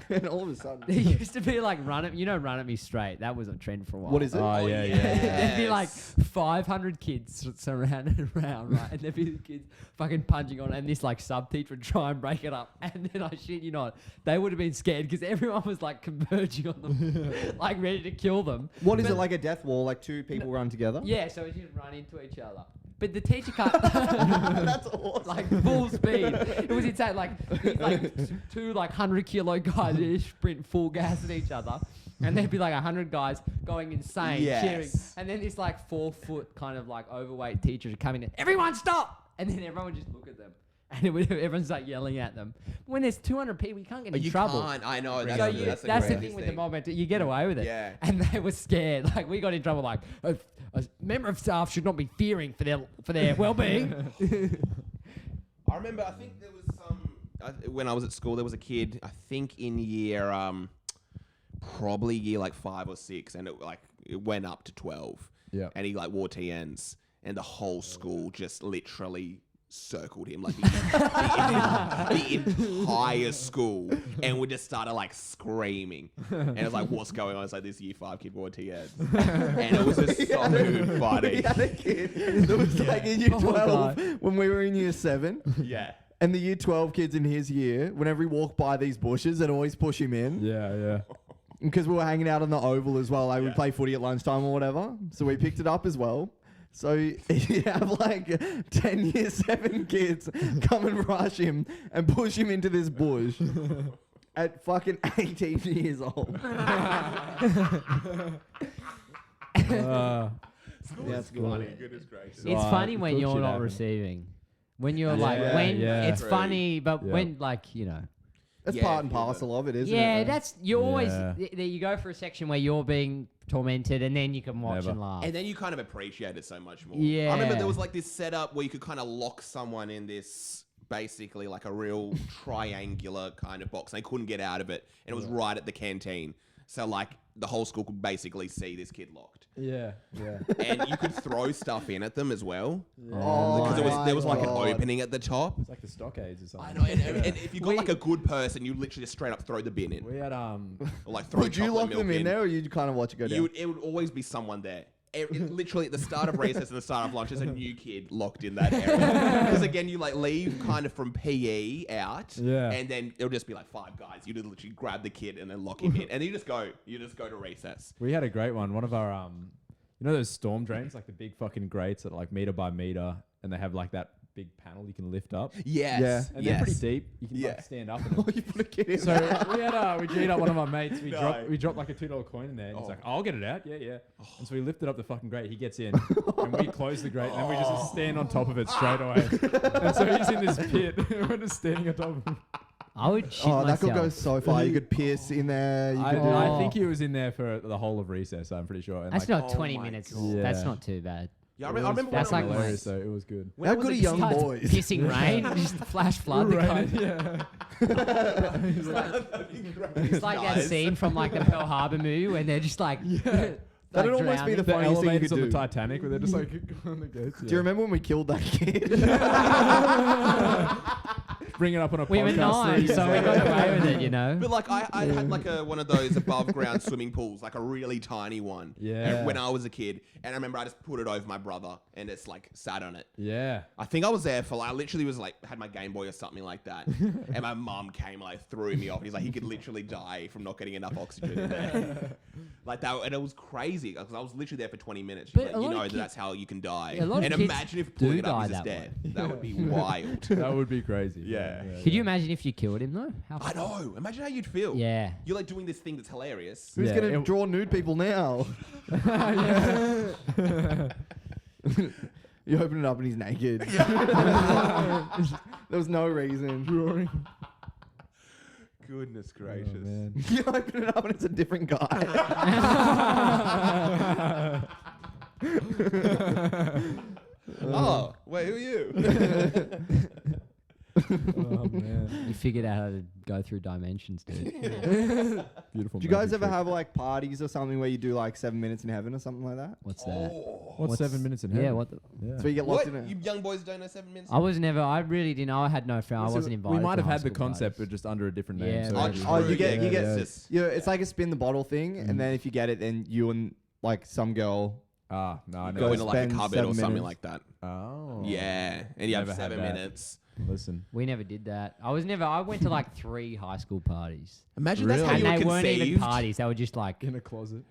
and all of a sudden. There used to be like run at me straight. That was a trend for a while. What is it? Oh yeah, yeah. There'd be like Yes. 500 kids surrounded around, right? And there'd be the kids fucking punching on, and this like sub teacher would try and break it up. And then I shit you not, they would have been scared because everyone was like converging on them, like ready to kill them. What is But- it, like a death wall? Like two people run together? Yeah, so it's just run into each other. But the teacher can't. That's awesome. Like full speed. It was insane. Like 2 like 100-kilo guys they sprint full gas at each other. And there'd be like 100 guys going insane, Yes. cheering. And then this like 4-foot kind of like overweight teacher would come in and, "Everyone stop!" And then everyone would just look at them. And everyone's like yelling at them. When there's 200 people, you can't get Oh, in you trouble. can't. I know. So That's, you, that's, that's the greatest thing with the moment. You get away with it. Yeah. And they were scared. Like we got in trouble. Like a member of staff should not be fearing for their well-being. I remember. I think there was some when I was at school. There was a kid. I think in year probably year like 5 or 6, and it went up to 12. Yeah. And he like wore TNs, and the whole school just literally circled him, like the entire school, and we just started like screaming. And it was like, what's going on? It's like this year 5 kid wore TNs, and it was just so We funny. had a kid that was like in year Oh, 12 God. when we were in year 7. Yeah. And the year 12 kids in his year, whenever he walked by these bushes, they'd always push him in. Yeah, yeah. Because we were hanging out on the oval as well. Like Yeah. we'd play footy at lunchtime or whatever. So we picked it up as well. So you have like 10 year 7 kids come and rush him and push him into this bush at fucking 18 years old. That's funny. Goodness gracious. It's Oh, funny it when could you're shit not happen. receiving. When you're Yeah, like, yeah, when yeah. it's True. funny, but Yeah. when like, you know. That's Yeah, part and feel that. parcel of it, isn't it? Yeah, that's, you always, Yeah. you go for a section where you're being tormented and then you can watch Never. and laugh. And then you kind of appreciate it so much more. Yeah. I remember there was like this setup where you could kind of lock someone in this basically like a real triangular kind of box. They couldn't get out of it, and it was right at the canteen. So like the whole school could basically see this kid locked. Yeah. And you could throw stuff in at them as well. Oh, Because there was like an God. opening at the top. It's like the stockades or something. I know, and if you got like a good person, you literally just straight up throw the bin in. We had Or like throw Would you chocolate lock milk them in there, or you kind of watch it go down? It would always be someone there. Literally at the start of recess and the start of lunch, there's a new kid locked in that area. Because again, you like leave kind of from PE out, and then it'll just be like 5 guys. You just literally grab the kid and then lock him in, and then you just go to recess. We had a great one. One of our you know those storm drains, like the big fucking grates that are like meter by meter, and they have like that big panel you can lift up. Yes. Yeah. And they're pretty deep. You can like stand up in it. You put a kid in. So we G'd up one of our mates. We dropped like a $2 coin in there. And he's like, I'll get it out. Yeah. And so we lifted up the fucking grate. He gets in, and we close the grate, and then we just stand on top of it straight away. And so he's in this pit. We're just standing on top of him. I would shit that myself. could go so far. You could pierce in there. You could do I think he was in there for the whole of recess. I'm pretty sure. And That's like, not Oh 20 my minutes. God. That's not too bad. Yeah, I remember That's when like I was, hilarious. So it was good. when How I was good a are young kid- boys? Pissing rain, just flash flood. The Right, coast. yeah. It's like that scene from like the Pearl Harbor movie when they're just like, That'd almost be the The funniest thing you elevators could on the do. Titanic where they're just like on the gates. Do you remember when we killed that kid? Bring it up on a we were podcast. 9, so we got away with it, you know. But like I had like one of those above ground swimming pools, like a really tiny one. Yeah. When I was a kid, and I remember I just put it over my brother, and it's like sat on it. Yeah. I think I was there for like, I literally was like, had my Game Boy or something like that. And my mum came like threw me off. He's like, he could literally die from not getting enough oxygen in there. Like that, and it was crazy because I was literally there for 20 minutes. But Like, a you lot know of that that's how you can die. Yeah, a lot of And kids imagine if do pulling it up die is just that dead. way. That would be wild. That would be crazy. Yeah. Could you imagine if you killed him though? How I know. Imagine how you'd feel. Yeah. You're like doing this thing that's hilarious. Who's Yeah, going to it- draw nude people now? You open it up and he's naked. There was no reason. Drawing. Goodness gracious. Man. You open it up and it's a different guy. Oh, wait, who are you? Oh man. You figured out how to go through dimensions, dude. Beautiful. Do you guys magic ever trick. have like parties or something where you do like 7 minutes in heaven or something like that? What's that? What's 7 minutes in heaven? Yeah, what the? Yeah. So you get locked What? in You it. young boys don't know 7 minutes? I was never, I really didn't, I had no friend, I So wasn't invited. We might to have had the high school concept, but parties. just under a different Yeah, name. So but- everyone- Oh, you get- yeah, you get- it's just- Yeah, it's like a spin the bottle thing, and then if you get it, then you and like some girl. Ah, no, I go know. into like a spend cupboard 7 or something minutes. like that. Oh. Yeah, and you have Never had 7 that. minutes. Listen. We never did that. I went to like 3 high school parties. Imagine Really? that's how And you were they weren't even conceived. parties, they were just like In a closet.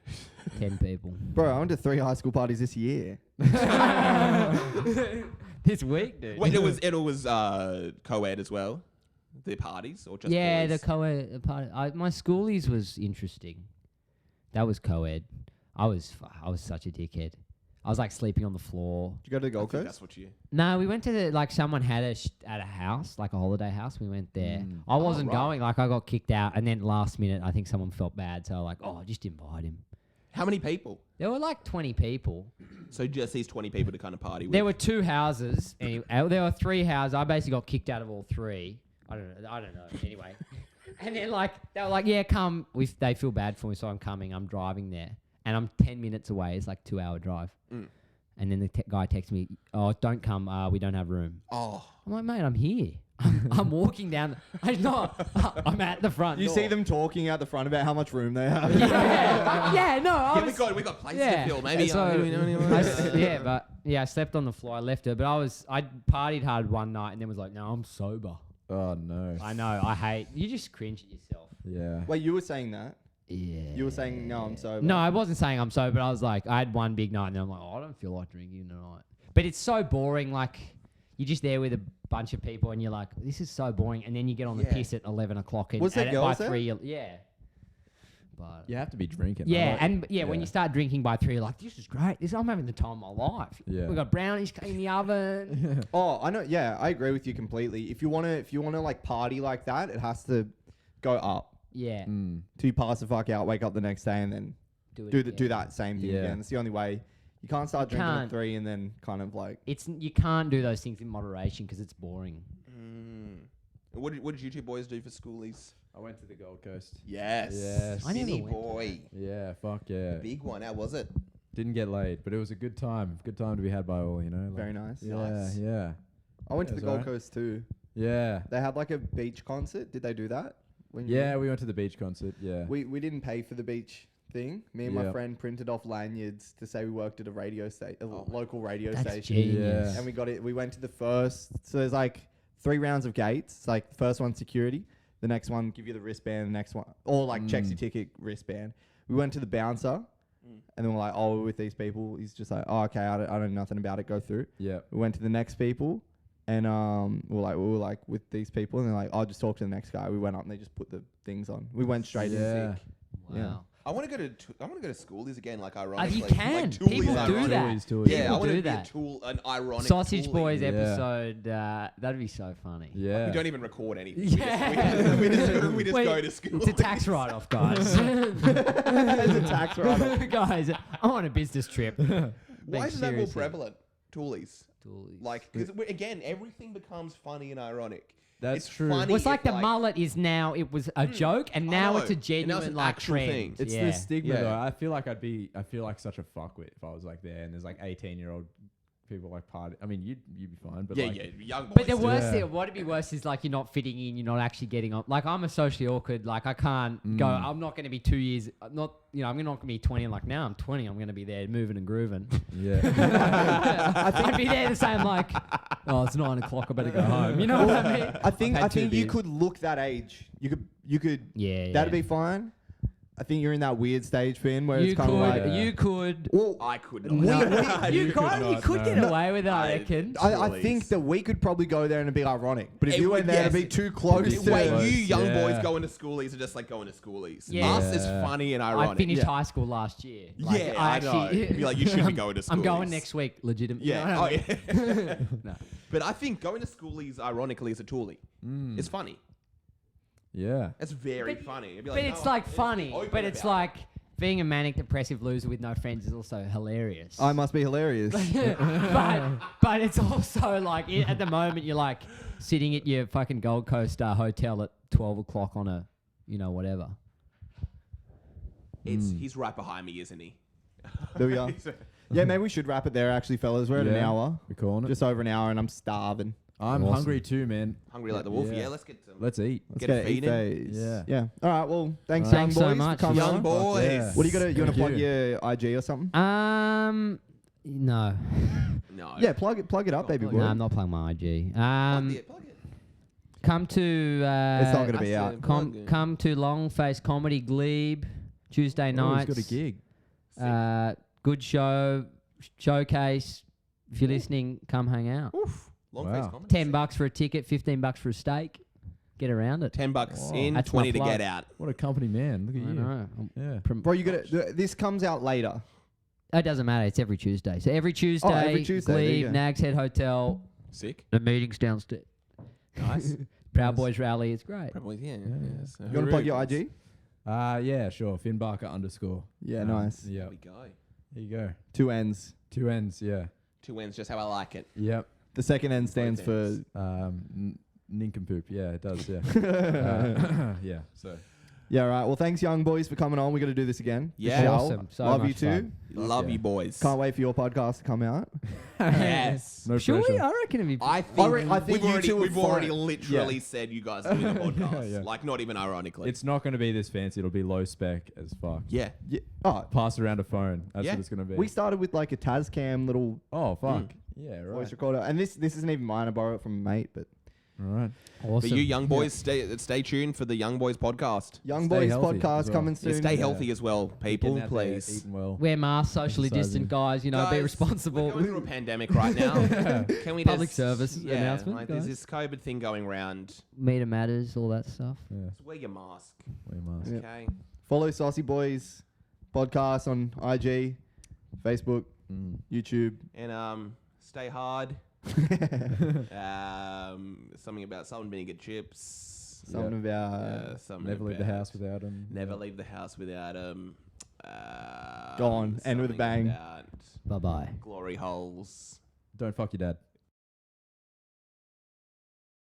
10 people. Bro, I went to 3 high school parties this year. This week, dude. Wait, it was co-ed as well. The parties or just yeah, boys? the co-ed party. My schoolies was interesting. That was co-ed. I was such a dickhead. I was like sleeping on the floor. Did you go to the I Gold think Coast? that's what you. No, we went to someone had at a house, like a holiday house. We went there. I wasn't right. going. Like I got kicked out, and then last minute, I think someone felt bad, so like, oh, just invite him. How many people? There were like 20 people. So just these 20 people to kind of party with. There were 2 houses. Anyway, there were 3 houses. I basically got kicked out of all 3. I don't know. Anyway, and then like they were like, yeah, come. They feel bad for me, so I'm coming. I'm driving there, and I'm 10 minutes away. It's like 2-hour drive. And then the guy texts me, "Oh, don't come. We don't have room." Oh, I'm like, mate, I'm here. I'm walking down. I'm at the front. You door. see them talking out the front about how much room they have. Yeah, no. I was, we got places yeah. to fill. Maybe. So, anyone? I slept on the floor. I left her, but I partied hard one night and then was like, no, I'm sober. Oh no. I know. You just cringe at yourself. Yeah. Wait, you were saying that? Yeah. You were saying, no, I'm sober. No, I wasn't saying I'm sober, but I was like, I had one big night and then I'm like, oh, I don't feel like drinking tonight. But it's so boring. Like, you're just there with a bunch of people and you're like, this is so boring. And then you get on the Yeah. piss at 11 o'clock. And Was there by girls there? 3, yeah. But You have to be drinking. yeah, I like- when you start drinking by 3, you're like, this is great. I'm having the time of my life. Yeah. We got brownies in the oven. Oh, I know. Yeah, I agree with you completely. If you wanna like party like that, it has to go up Yeah. till you pass the fuck out, wake up the next day, and then Do do that same thing Yeah. again. It's the only way. You can't start drinking can't. at 3 and then kind of like. You can't do those things in moderation because it's boring. What did you two boys do for schoolies? I went to the Gold Coast. Yes. Yes. I never City went. boy. Yeah, fuck yeah. Big one. How was it? Didn't get laid, but it was a good time. Good time to be had by all, you know. Like, Very nice. Yeah, Nice. yeah, I went to Yeah, the it's Gold alright. Coast too. yeah. They had like a beach concert. Did they do that? When you- Yeah, we went to the beach concert. Yeah. We didn't pay for the beach thing. Me and my Yep. friend printed off lanyards to say we worked at a radio station, local radio That's station. genius. Yeah. And we got it. We went to the first. So there's like 3 rounds of gates. It's like the first one security, the next one give you the wristband, the next one or like checks your ticket wristband. We went to the bouncer, and then we're like, oh, we're with these people. He's just like, oh, okay, I don't know nothing about it. Go through. Yeah. We went to the next people, and we were like with these people, and they're like, I'll just talk to the next guy. We went up and they just put the things on. We went straight in. Yeah. Wow. Yeah. I want to go to schoolies again. Like ironically, You can. Like, Toolies People do ironic. that. Toolies. Yeah, I People want to do be a that. tool, an ironic Sausage toolie. Boys Yeah. episode. That'd be so funny. Yeah. We don't even record anything. Yeah. We just Wait, go to school. It's a tax write-off, guys. It's a tax write-off. Guys, I'm on a business trip. Why is that more prevalent? Toolies. Toolies. Like, because again, everything becomes funny and ironic. That's It's true. funny Well, it's like if, the mullet is now, it was a joke, and now know. it's a And now genuine it's an like actual trend. thing. It's yeah. the stigma Yeah. though. I feel like such a fuckwit if I was like there and there's like 18-year-old people like party. I mean, you'd be fine, but Yeah, like, yeah, young boys. But the worst Yeah. thing, what'd be worse is like you're not fitting in, you're not actually getting on. Like I'm a socially awkward, like I can't go, I'm not going to be 2 years, I'm not going to be 20 and like now I'm 20, I'm going to be there moving and grooving. yeah. I'd be there the same like, oh, it's 9 o'clock, I better go home. You know what I mean? I think I've had 2 you beers. could look that age. You could. Yeah, That'd yeah. be fine. I think you're in that weird stage, Finn, where You it's kind of like. Yeah. you could. Well, I could No, not. you not, could no. get away with that, I reckon. I Toolies. think that we could probably go there and it'd be ironic. But if It you would- went there, it'd yes. be too close to. Wait, Close, you young yeah. boys going to schoolies are just like going to schoolies. Yeah. Us is Yeah. funny and I ironic. finished Yeah. high school last year. Yeah, I know. You'd be like, you shouldn't be going to I'm going schoolies. next week, legitimate. Yeah. No, Oh, yeah. no. But I think going to schoolies, ironically, is a toolie. It's funny. Yeah. It's very funny. It'd be But like, it's no, like funny. open But it's about it. like being a manic depressive loser with no friends is also hilarious. I must be hilarious. but it's also like at the moment you're like sitting at your fucking Gold Coast hotel at 12 o'clock on a, whatever. He's right behind me, isn't he? There we are. Yeah, maybe we should wrap it there, actually, fellas. We're at an Yeah. hour. We're calling it. Just over an hour, and I'm starving. I'm Awesome. hungry too, man. Hungry like the wolf. Yeah. Yeah, let's get some. Let's eat. Let's Get get a it feed in. Yeah. Yeah. All right. Well, thanks, Right. young Thanks so boys, much. for coming Young on. boys. Yeah. What are you gonna? You wanna Thank plug you. your IG or something? No. No. Yeah, plug it up, baby plug boy. No, I'm not playing my IG. Plug it. Plug it. Come to It's not gonna be That's out. the- come to Longface Comedy Glebe Tuesday Oh, he's nights. got a gig. Good show, showcase. If you're listening, come hang out. Oof. Long Wow. face comedy. $10 for a ticket, $15 for a steak. Get around it. $10 Wow. in, That's 20 my to plug. get out. What a company man. Look at I you. know. Yeah. Bro, you got to. This comes out later. It doesn't matter. It's every Tuesday. So every Tuesday, every Tuesday, there you Glebe, go. Nags Head Hotel. Sick. The meeting's downstairs. Nice. Proud Boys Rally. It's great. Probably, yeah. So You want to plug your IG? Yeah, sure. Finn Barker _ Yeah, nice. Yeah. There we go. There you go. 2 N's. 2 N's. Yeah. 2 wins, just how I like it. Yep. The second N stands for. Nincompoop. Yeah, it does. Yeah. Yeah. So. Yeah, right. Well, thanks, young boys, for coming on. We got to do this again. Yeah. Shall. Awesome. So Love much you too. fun. Love Yeah. you, boys. Can't wait for your podcast to come out. Yes. No Sure, pressure. I reckon it'd be. I think, I think you two would we've already find- literally said you guys are doing a podcast. Yeah. Like, not even ironically. It's not going to be this fancy. It'll be low spec as fuck. yeah. Yeah. Oh, Pass around a phone. That's Yeah. what it's going to be. we started with like a Tascam little Oh fuck. Yeah. Right. voice recorder, and this isn't even mine. I borrowed it from a mate, but All right. Awesome. But you young boys, stay tuned for the Young Boys podcast. Young Stay Boys healthy podcast as well. coming Yeah, soon. stay healthy as well, people, Getting out there, please. eating well. Wear masks, socially distant, guys. Be Guys, responsible. We're going through a pandemic right now. Can we Public just, service announcement, Like, guys. there's this COVID thing going around. Meter matters, all that stuff. Yeah. Just wear your mask, Wear a mask. Yeah. okay? Follow Saucy Boys podcast on IG, Facebook, Mm. YouTube. And stay hard. Something about someone being at chips. Something about Something Never leave the about- house without him. Never leave the house without him. Go on, end with a something bang. about Bye bye. glory holes. Don't fuck your dad.